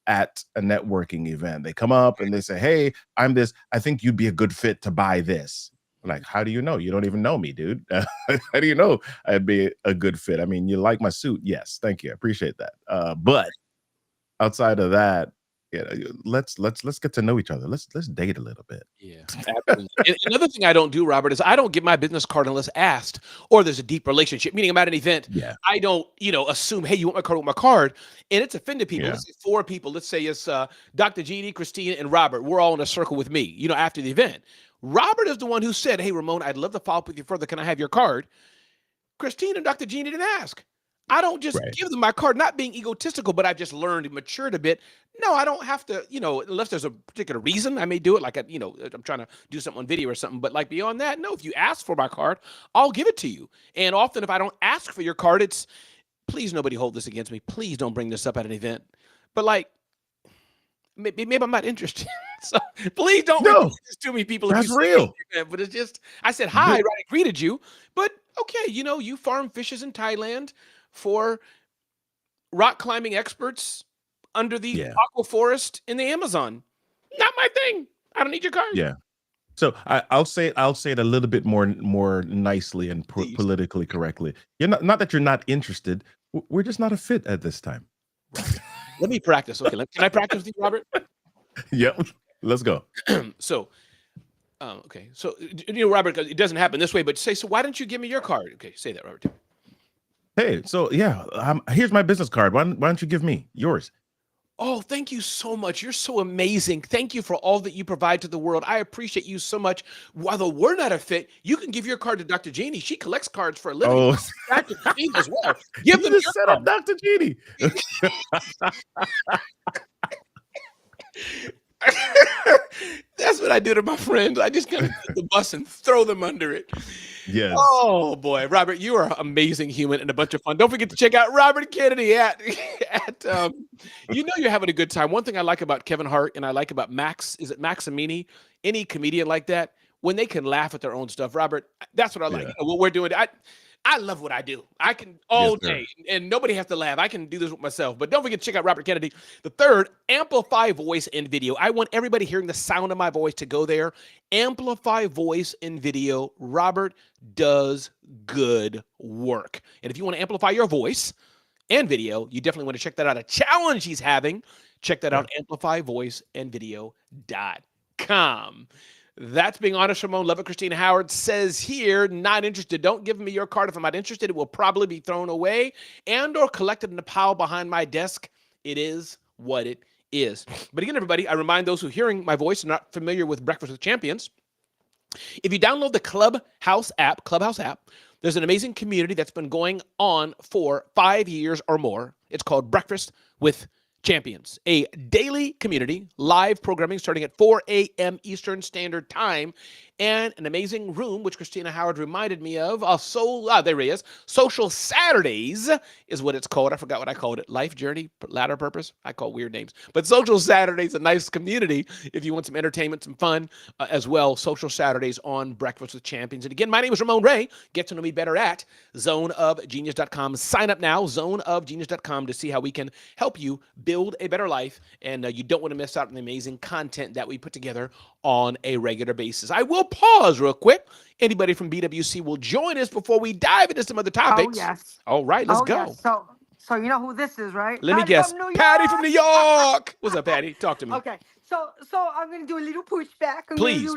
Speaker 2: at a networking event. They come up and they say, hey, I'm this, I think you'd be a good fit to buy this. Like, how do you know? You don't even know me, dude. How do you know I'd be a good fit? I mean, you like my suit. Yes. Thank you. I appreciate that. But outside of that, let's get to know each other. Let's date a little bit.
Speaker 1: Yeah, absolutely. And another thing I don't do, Robert, is I don't give my business card unless asked, or there's a deep relationship. Meaning, I'm at an event.
Speaker 2: Yeah.
Speaker 1: I don't, assume, hey, you want my card with my card, and it's offended people.
Speaker 2: Yeah.
Speaker 1: Let's say 4 people. Let's say it's Dr. Jeannie, Christina, and Robert. We're all in a circle with me. After the event, Robert is the one who said, "Hey, Ramon, I'd love to follow up with you further. Can I have your card?" Christina and Dr. Jeannie didn't ask. I don't just
Speaker 2: Right.
Speaker 1: give them my card, not being egotistical, but I've just learned and matured a bit. No, I don't have to, unless there's a particular reason I may do it. Like, I'm trying to do something on video or something. But like beyond that, no, if you ask for my card, I'll give it to you. And often if I don't ask for your card, it's, please, nobody hold this against me. Please don't bring this up at an event. But like, maybe I'm not interested. So please don't repeat this to me, people.
Speaker 2: That's real.
Speaker 1: But it's just, I said hi, right? I greeted you. But okay, you farm fishes in Thailand for rock climbing experts under the aqua forest in the Amazon. Not my thing. I don't need your card.
Speaker 2: Yeah. So I'll say it a little bit more nicely and
Speaker 1: Please.
Speaker 2: politically correctly. You're not that you're not interested. We're just not a fit at this time.
Speaker 1: Let me practice. Okay, can I practice with you, Robert?
Speaker 2: Yep. Let's go.
Speaker 1: So, okay. So, Robert, it doesn't happen this way, but say, so why don't you give me your card? Okay, say that, Robert.
Speaker 2: Hey, so yeah, here's my business card. Why don't you give me yours?
Speaker 1: Oh, thank you so much. You're so amazing. Thank you for all that you provide to the world. I appreciate you so much. Although we're not a fit, you can give your card to Dr. Jeannie. She collects cards for a living.
Speaker 2: Oh,
Speaker 1: Dr. Jeannie as well. Give them
Speaker 2: just
Speaker 1: your
Speaker 2: set up
Speaker 1: card.
Speaker 2: Dr. Jeannie.
Speaker 1: That's what I do to my friends. I just kind of take the bus and throw them under it.
Speaker 2: Yes.
Speaker 1: Oh boy, Robert, you are an amazing human and a bunch of fun. Don't forget to check out Robert Kennedy at you're having a good time. One thing I like about Kevin Hart and I like about Max, is it Maximini? Any comedian like that, when they can laugh at their own stuff, Robert, that's what I like.
Speaker 2: Yeah.
Speaker 1: What we're doing. I love what I do. I can all
Speaker 2: Yes, sir.
Speaker 1: day, and nobody has to laugh. I can do this with myself. But don't forget to check out Robert Kennedy. The third, amplify voice and video. I want everybody hearing the sound of my voice to go there. Amplify voice and video. Robert does good work. And if you want to amplify your voice and video, you definitely want to check that out. A challenge he's having. Check that out, amplifyvoiceandvideo.com. That's being honest. Ramon, love it. Christina Howard says here, not interested. Don't give me your card. If I'm not interested, it will probably be thrown away and or collected in a pile behind my desk. It is what it is. But again, everybody, I remind those who are hearing my voice and not familiar with Breakfast with Champions, if you download the Clubhouse app, there's an amazing community that's been going on for 5 years or more. It's called Breakfast with Champions, a daily community, live programming starting at 4 a.m. Eastern Standard Time, and an amazing room, which Christina Howard reminded me of. There he is. Social Saturdays is what it's called. I forgot what I called it. Life Journey, Ladder Purpose. I call weird names. But Social Saturdays, a nice community if you want some entertainment, some fun as well. Social Saturdays on Breakfast with Champions. And again, my name is Ramon Ray. Get to know me better at zoneofgenius.com. Sign up now, zoneofgenius.com, to see how we can help you build a better life. And you don't want to miss out on the amazing content that we put together on a regular basis. I will pause real quick. Anybody from BWC will join us before we dive into some other topics.
Speaker 6: Oh, yes.
Speaker 1: All right, let's go.
Speaker 6: Yes. So you know who this is, right?
Speaker 1: Let me
Speaker 6: Patty
Speaker 1: guess.
Speaker 6: from New
Speaker 1: Patty from
Speaker 6: York!
Speaker 1: New York. What's up, Patty? Talk to me.
Speaker 6: Okay. So I'm gonna do a little pushback.
Speaker 1: Please.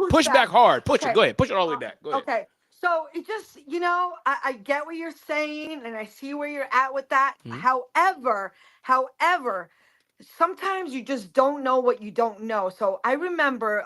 Speaker 1: Push back hard. Push it. Go ahead. Push it all the way back. Go ahead.
Speaker 6: Okay. So it just, I get what you're saying and I see where you're at with that.
Speaker 1: Mhm.
Speaker 6: However, sometimes you just don't know what you don't know. So I remember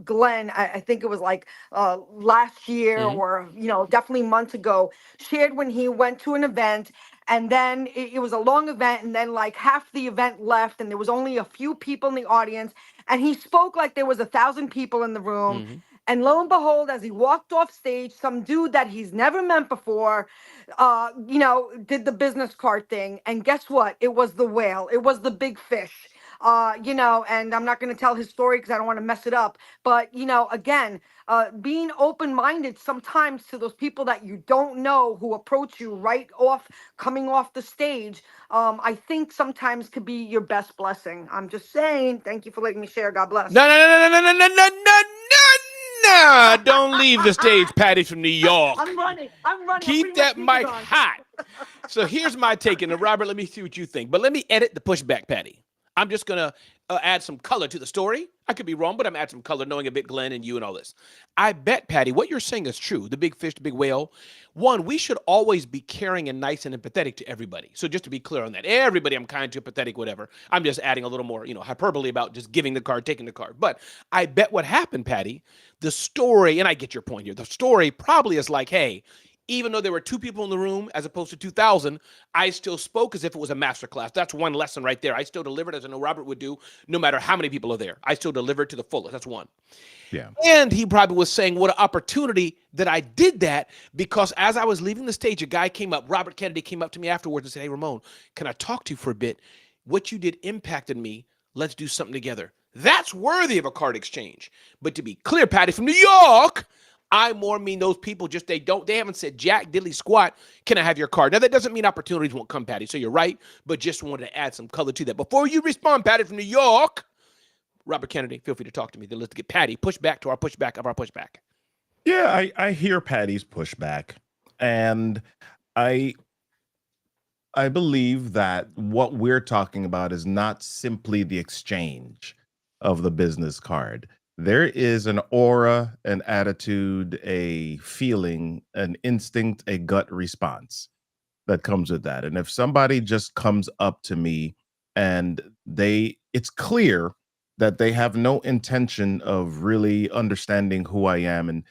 Speaker 6: Glenn, I think it was like last year
Speaker 1: Mhm.
Speaker 6: or, definitely months ago, shared when he went to an event and then it was a long event and then like half the event left and there was only a few people in the audience and he spoke like there was 1,000 people in the room.
Speaker 1: Mhm.
Speaker 6: And lo and behold, as he walked off stage, some dude that he's never met before, did the business card thing. And guess what? It was the whale. It was the big fish. And I'm not going to tell his story because I don't want to mess it up. But, again, being open-minded sometimes to those people that you don't know who approach you coming off the stage, I think sometimes could be your best blessing. I'm just saying. Thank you for letting me share. God bless.
Speaker 1: No. Don't leave the stage, Patty from New York.
Speaker 6: I'm running.
Speaker 1: Keep that mic hot. So here's my take. And Robert, let me see what you think. But let me edit the pushback, Patty. I'm just going to add some color to the story. I could be wrong, but I'm adding some color, knowing a bit Glenn and you and all this. I bet, Patty, what you're saying is true. The big fish, the big whale. One, we should always be caring and nice and empathetic to everybody. So just to be clear on that, everybody I'm kind to, empathetic, whatever. I'm just adding a little more, hyperbole about just giving the card, taking the card. But I bet what happened, Patty, the story, and I get your point here, the story probably is like, hey, even though there were 2 people in the room as opposed to 2,000, I still spoke as if it was a masterclass. That's one lesson right there. I still delivered as I know Robert would do, no matter how many people are there. I still delivered to the fullest. That's one.
Speaker 2: Yeah.
Speaker 1: And he probably was saying, what an opportunity that I did that, because as I was leaving the stage, a guy came up, Robert Kennedy came up to me afterwards and said, hey, Ramon, can I talk to you for a bit? What you did impacted me. Let's do something together. That's worthy of a card exchange. But to be clear, Patty from New York, I more mean those people they haven't said jack diddly squat, can I have your card? Now, that doesn't mean opportunities won't come, Patty, so you're right, but just wanted to add some color to that. Before you respond, Patty from New York, Robert Kennedy, feel free to talk to me. Then let's get Patty pushback to our pushback of our pushback.
Speaker 2: Yeah, I hear Patty's pushback, and I I believe that what we're talking about is not simply the exchange of the business card. There is an aura, an attitude, a feeling, an instinct, a gut response that comes with that. And if somebody just comes up to me and it's clear that they have no intention of really understanding who I am, and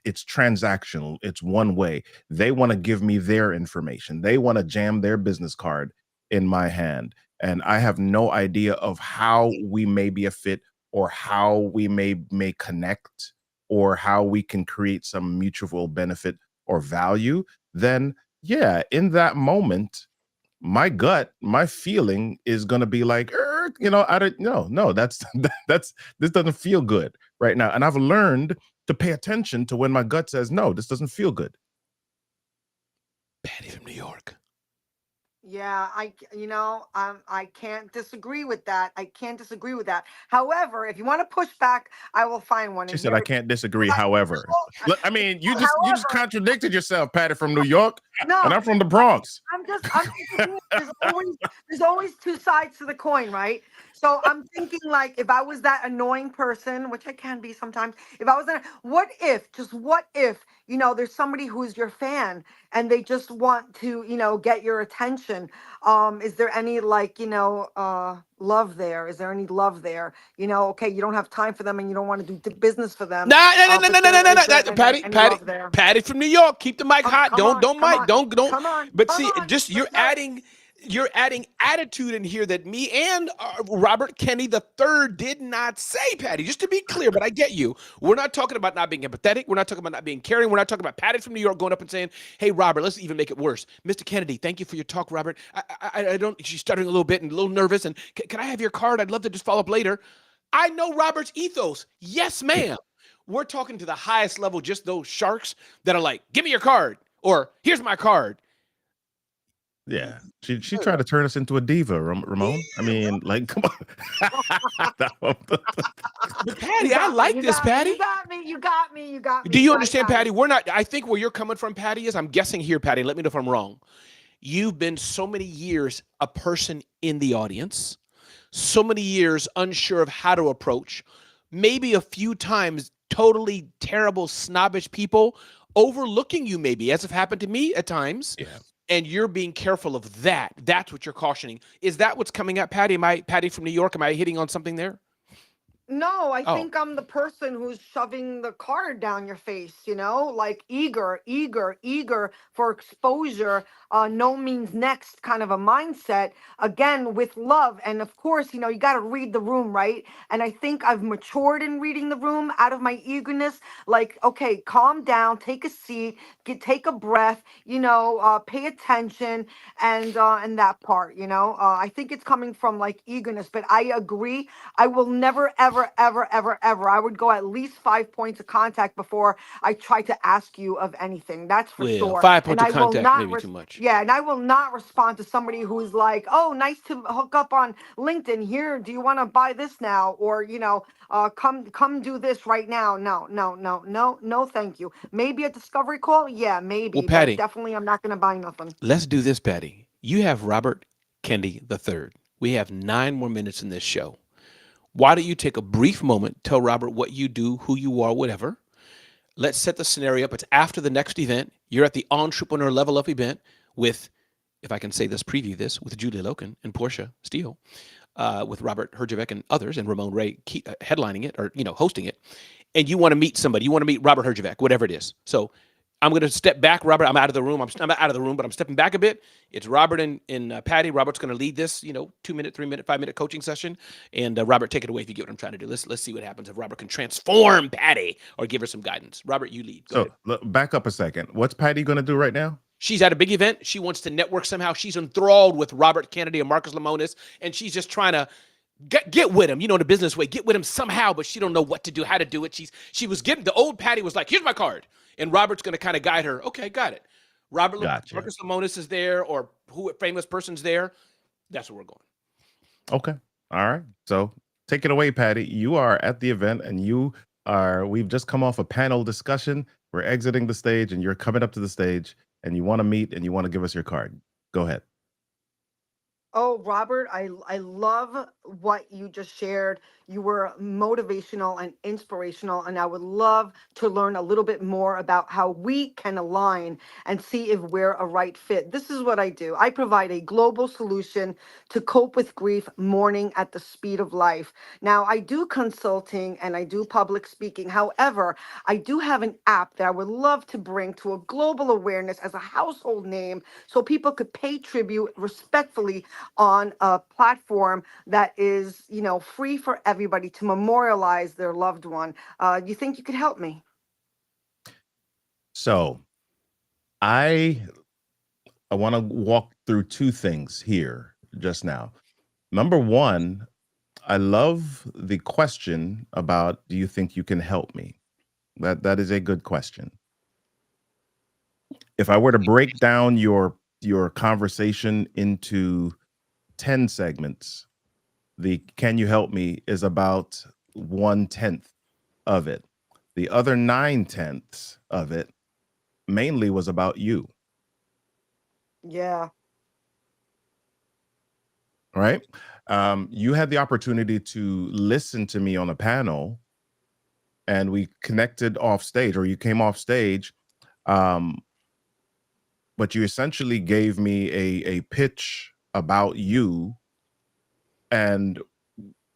Speaker 2: it's transactional, it's one way. They want to give me their information. They want to jam their business card in my hand. And I have no idea of how we may be a fit, or how we may connect, or how we can create some mutual benefit or value. Then yeah, in that moment, my gut, my feeling is going to be like, I don't, no, that's, that's, this doesn't feel good right now. And I've learned to pay attention to when my gut says, no, this doesn't feel good.
Speaker 1: Patty from New York.
Speaker 6: Yeah, I can't disagree with that. I can't disagree with that. However, if you want to push back, I will find one.
Speaker 2: She
Speaker 6: And
Speaker 2: said, I
Speaker 6: here,
Speaker 2: can't disagree.
Speaker 6: I-
Speaker 2: However,
Speaker 6: no,
Speaker 2: I mean, you just
Speaker 6: however,
Speaker 2: contradicted yourself, Patty from New York,
Speaker 6: no,
Speaker 2: and I'm from the Bronx.
Speaker 6: I'm just saying there's always two sides to the coin, right? So I'm thinking, like, if I was that annoying person, which I can be sometimes, if I was that, what if, there's somebody who's your fan and they just want to, get your attention. Is there any, like, love there? Is there any love there? Okay, you don't have time for them and you don't want to do business for them.
Speaker 1: No,
Speaker 6: But is there
Speaker 1: Patty,
Speaker 6: any
Speaker 1: Patty,
Speaker 6: love there?
Speaker 1: Patty from New York. Keep the mic hot.
Speaker 6: Come on,
Speaker 1: Don't
Speaker 6: come
Speaker 1: mic.
Speaker 6: on,
Speaker 1: Don't.
Speaker 6: come on,
Speaker 1: But
Speaker 6: come
Speaker 1: see,
Speaker 6: on.
Speaker 1: just
Speaker 6: Let's go.
Speaker 1: you're adding attitude in here that me and Robert Kennedy the third did not say, Patty. Just to be clear, but I get you. We're not talking about not being empathetic. We're not talking about not being caring. We're not talking about Patty from New York going up and saying, "Hey, Robert, let's even make it worse, Mr. Kennedy. Thank you for your talk, Robert. I don't." She's stuttering a little bit and a little nervous. And can I have your card? I'd love to just follow up later. I know Robert's ethos. Yes, ma'am. We're talking to the highest level, just those sharks that are like, "Give me your card," or "Here's my card."
Speaker 2: Yeah, she tried to turn us into a diva, Ramon. I mean, like, come on.
Speaker 1: But Patty, I like this, Patty.
Speaker 6: You got me.
Speaker 1: Do you understand, Patty? We're not. I think where you're coming from, Patty, is I'm guessing here, Patty. Let me know if I'm wrong. You've been so many years a person in the audience, so many years unsure of how to approach, maybe a few times totally terrible, snobbish people overlooking you, maybe, as have happened to me at times.
Speaker 2: Yeah.
Speaker 1: And you're being careful of that. That's what you're cautioning. Is that what's coming at Patty? Patty from New York? Am I hitting on something there?
Speaker 6: No, I think I'm the person who's shoving the card down your face, like eager for exposure, no means next kind of a mindset, again, with love. And of course, you got to read the room, right? And I think I've matured in reading the room out of my eagerness. Like, okay, calm down, take a seat, take a breath, pay attention, and that part, I think it's coming from like eagerness, but I agree. I will never, ever, ever. I would go at least 5 points of contact before I try to ask you of anything. That's for sure.
Speaker 1: 5 points
Speaker 6: And
Speaker 1: of
Speaker 6: I will
Speaker 1: contact,
Speaker 6: not
Speaker 1: maybe too much.
Speaker 6: Yeah, and I will not respond to somebody who's like, "Oh, nice to hook up on LinkedIn. Here, do you want to buy this now?" Or come do this right now. No, thank you. Maybe a discovery call. Yeah, maybe.
Speaker 1: Well, Patty,
Speaker 6: but definitely, I'm not going to buy nothing.
Speaker 1: Let's do this, Patty. You have Robert Kennedy the third. We have 9 more minutes in this show. Why don't you take a brief moment, tell Robert what you do, who you are, whatever. Let's set the scenario up. It's after the next event. You're at the Entrepreneur Level Up event with, if I can say this, preview this, with Julia Loken and Portia Steele, with Robert Herjavec and others, and Ramon Ray headlining it, or hosting it. And you want to meet somebody. You want to meet Robert Herjavec, whatever it is. So I'm going to step back, Robert. I'm out of the room. I'm out of the room, but I'm stepping back a bit. It's Robert and Patty. Robert's going to lead this, 2-minute, 3-minute, 5-minute coaching session. And Robert, take it away if you get what I'm trying to do. Let's see what happens if Robert can transform Patty or give her some guidance. Robert, you lead. Go ahead.
Speaker 2: Back up a second. What's Patty going to do right now?
Speaker 1: She's at a big event. She wants to network somehow. She's enthralled with Robert Kennedy and Marcus Lemonis, and she's just trying to get with him, in the business way. Get with him somehow, but she don't know what to do, how to do it. She was getting, the old Patty was like, "Here's my card." And Robert's going to kind of guide her. Okay, got it.
Speaker 2: Gotcha.
Speaker 1: Marcus Lemonis is there, or who famous person's there. That's where we're going.
Speaker 2: Okay. All right. So take it away, Patty. You are at the event, and we've just come off a panel discussion. We're exiting the stage, and you're coming up to the stage, and you want to meet, and you want to give us your card. Go ahead.
Speaker 6: Oh, Robert, I love what you just shared. You were motivational and inspirational, and I would love to learn a little bit more about how we can align and see if we're a right fit. This is what I do. I provide a global solution to cope with grief, mourning at the speed of life. Now, I do consulting and I do public speaking. However, I do have an app that I would love to bring to a global awareness as a household name so people could pay tribute respectfully on a platform that is, free for everybody to memorialize their loved one. You think you could help me?
Speaker 2: So I want to walk through two things here just now. Number one, I love the question about, do you think you can help me? That is a good question. If I were to break down your conversation into 10 segments, the can you help me is about 1/10 of it. The other 9/10 of it mainly was about you.
Speaker 6: Yeah.
Speaker 2: Right? You had the opportunity to listen to me on a panel, and we connected off stage, or you came off stage, but you essentially gave me a pitch about you and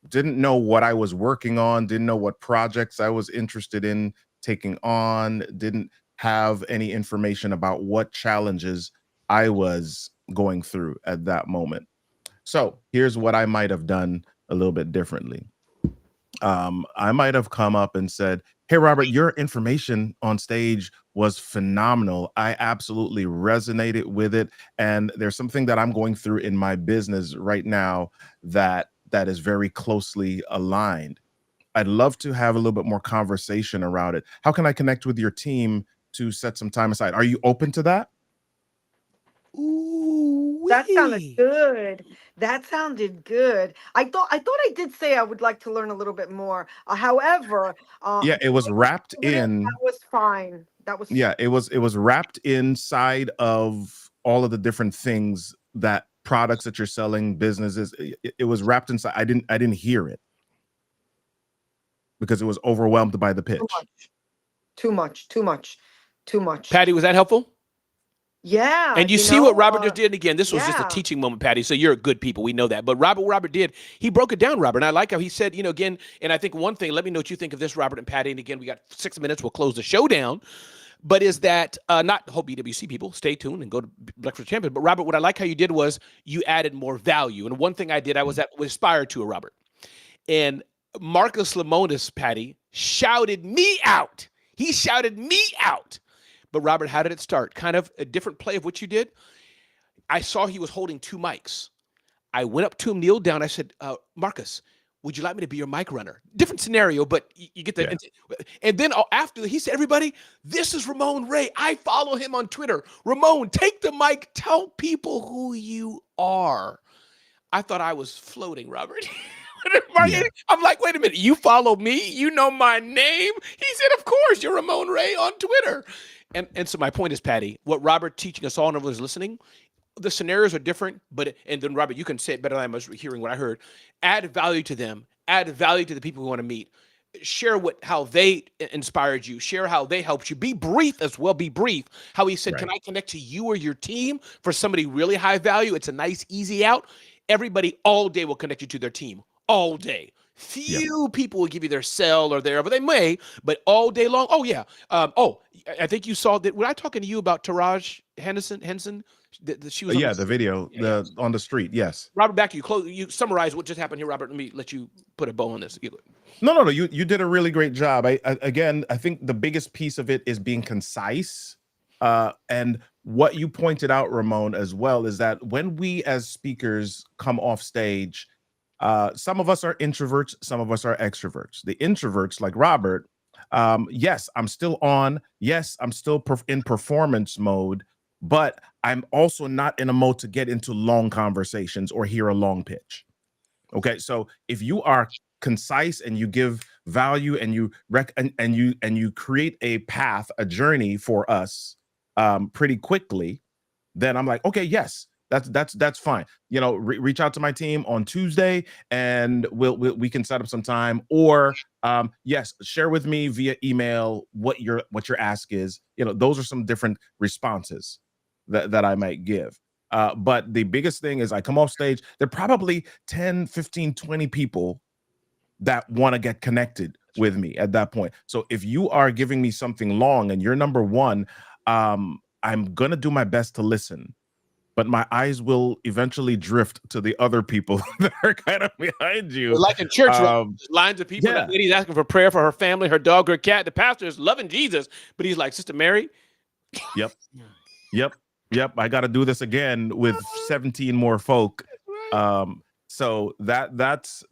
Speaker 2: didn't know what I was working on, didn't know what projects I was interested in taking on, didn't have any information about what challenges I was going through at that moment. So here's what I might have done a little bit differently. I might have come up and said, hey, Robert, your information on stage was phenomenal. I absolutely resonated with it. And there's something that I'm going through in my business right now that is very closely aligned. I'd love to have a little bit more conversation around it. How can I connect with your team to set some time aside? Are you open to that?
Speaker 1: Ooh,
Speaker 6: That sounded
Speaker 1: wee.
Speaker 6: good. That sounded good. I did say I would like to learn a little bit more. However,
Speaker 2: Yeah, it was wrapped
Speaker 6: that
Speaker 2: in.
Speaker 6: was fine. That was
Speaker 2: Yeah, it was wrapped inside of all of the different things, that products that you're selling, businesses. It was wrapped inside. I didn't hear it because it was overwhelmed by the
Speaker 6: too
Speaker 2: pitch.
Speaker 6: much. Too much. Too much. Too much.
Speaker 1: Patty, was that helpful?
Speaker 6: Yeah.
Speaker 1: And you see what Robert just did? And again, this was just a
Speaker 6: yeah.
Speaker 1: teaching moment, Patty. So you're good people. We know that. But Robert did. He broke it down, Robert. And I like how he said, again, and I think one thing, let me know what you think of this, Robert and Patty. And again, we got 6 minutes. We'll close the show down. But is that not whole BWC people, stay tuned and go to Breakfast Champions. But Robert, what I like how you did was you added more value. And one thing I did, I was inspired to, Robert. And Marcus Lemonis, Patty, shouted me out. He shouted me out. But Robert, how did it start? Kind of a different play of what you did. I saw he was holding two mics. I went up to him, kneeled down. I said, Marcus, would you like me to be your mic runner? Different scenario, but you get the. Yeah. And then after he said, everybody, this is Ramon Ray. I follow him on Twitter. Ramon, take the mic. Tell people who you are. I thought I was floating, Robert. Yeah. I'm like, wait a minute. You follow me? You know my name? He said, of course, you're Ramon Ray on Twitter. And so my point is, Patty, what Robert teaching us all and everyone's listening, the scenarios are different, and then Robert, you can say it better than I was hearing what I heard. Add value to them, add value to the people who want to meet. Share how they inspired you, share how they helped you. Be brief as well, be brief. How he said, right. Can I connect to you or your team for somebody really high value? It's a nice, easy out. Everybody all day will connect you to their team, all day. Few people will give you their cell or but they may, but all day long. Oh, yeah. I think you saw that. Were I talking to you about Taraj Henson? She was
Speaker 2: the video on the street. Yes.
Speaker 1: Robert, back to you. You summarize what just happened here, Robert. Let me let you put a bow on this.
Speaker 2: No. You did a really great job. I think the biggest piece of it is being concise. And what you pointed out, Ramon, as well, is that when we as speakers come off stage, some of us are introverts, some of us are extroverts. The introverts, like Robert, yes, I'm still on. Yes, I'm still in performance mode, but I'm also not in a mode to get into long conversations or hear a long pitch. Okay, so if you are concise and you give value and you and you create a path, a journey for us pretty quickly, then I'm like, okay, yes, that's fine. You know, reach out to my team on Tuesday, and we can set up some time. Or yes, share with me via email what your ask is. You know, those are some different responses that I might give. But the biggest thing is I come off stage, there are probably 10, 15, 20 people that want to get connected with me at that point. So if you are giving me something long and you're number one, I'm going to do my best to listen, but my eyes will eventually drift to the other people that are kind of behind you.
Speaker 1: Like in church, lines of people,
Speaker 2: yeah.
Speaker 1: that lady's asking for prayer for her family, her dog, her cat. The pastor is loving Jesus, but he's like, Sister Mary.
Speaker 2: Yep. I got to do this again with 17 more folk. So that's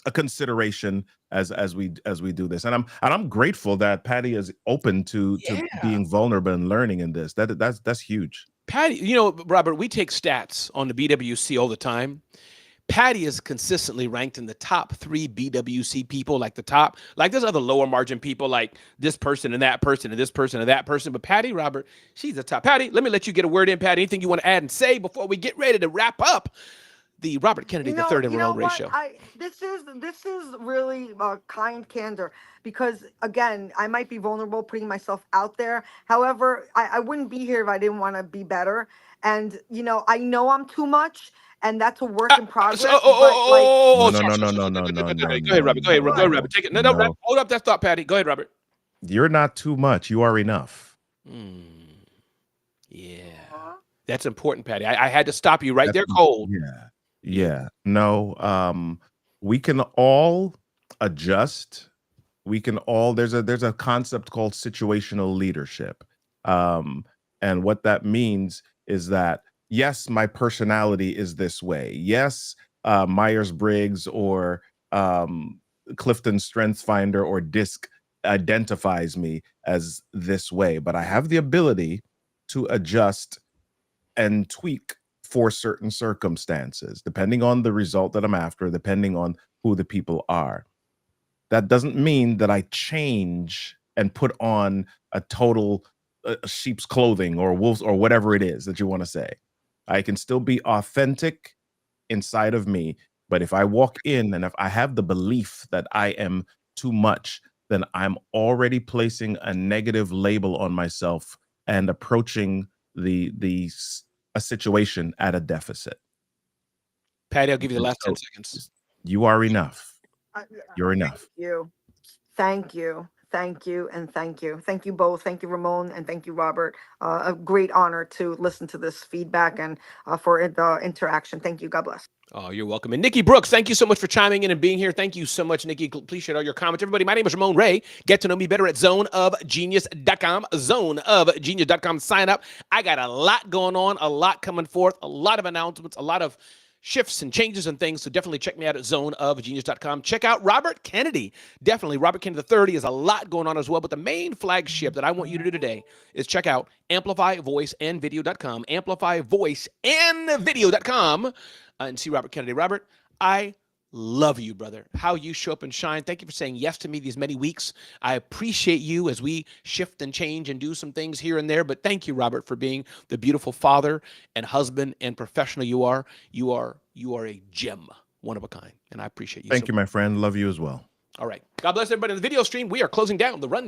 Speaker 2: a consideration as we do this, and I'm grateful that Patty is open to being vulnerable and learning in this. That's huge.
Speaker 1: Patty, you know, Robert, we take stats on the BWC all the time. Patty is consistently ranked in the top 3 BWC people, like there's other lower margin people like this person and that person and this person and that person. But Patty, Robert, she's the top. Patty, let me let you get a word in, Patty. Anything you want to add and say before we get ready to wrap up the Robert Kennedy III and Ramon Ray show?
Speaker 6: This is really kind candor, because again, I might be vulnerable putting myself out there. However, I wouldn't be here if I didn't want to be better. And you know I'm too much, and that's a work in progress.
Speaker 2: No.
Speaker 1: Go ahead, Robert. Go ahead, Robert. Take it. No. Hold up that thought, Patty. Go ahead, Robert.
Speaker 2: You're not too much. You are enough.
Speaker 1: Yeah, that's important, Patty. I had to stop you right there, cold.
Speaker 2: Yeah. No. We can all adjust. We can all. There's a concept called situational leadership, and what that means is that, yes, my personality is this way. Yes, Myers-Briggs or Clifton Strengths Finder or DISC identifies me as this way, but I have the ability to adjust and tweak for certain circumstances, depending on the result that I'm after, depending on who the people are. That doesn't mean that I change and put on a total sheep's clothing or wolves or whatever it is that you want to say. I can still be authentic inside of me, but if I walk in and if I have the belief that I am too much, then I'm already placing a negative label on myself and approaching a situation at a deficit.
Speaker 1: Patty, I'll give you the last 10 seconds.
Speaker 2: You are enough. You're enough.
Speaker 6: Thank you. Thank you. And thank you. Thank you both. Thank you, Ramon. And thank you, Robert. A great honor to listen to this feedback and for the interaction. Thank you. God bless.
Speaker 1: Oh, you're welcome. And Nikki Brooks, thank you so much for chiming in and being here. Thank you so much, Nikki. Please share all your comments. Everybody, my name is Ramon Ray. Get to know me better at zoneofgenius.com. Zoneofgenius.com. Sign up. I got a lot going on, a lot coming forth, a lot of announcements, a lot of shifts and changes and things. So definitely check me out at zoneofgenius.com. Check out Robert Kennedy. Definitely. Robert Kennedy III is a lot going on as well. But the main flagship that I want you to do today is check out amplifyvoiceandvideo.com. Amplifyvoiceandvideo.com. And see Robert Kennedy. Robert, I love you, brother. How you show up and shine. Thank you for saying yes to me these many weeks. I appreciate you as we shift and change and do some things here and there. But thank you, Robert, for being the beautiful father and husband and professional you are. You are a gem, one of a kind. And I appreciate you.
Speaker 2: Thank you, my friend. Love you as well.
Speaker 1: All right. God bless everybody in the video stream. We are closing down the run.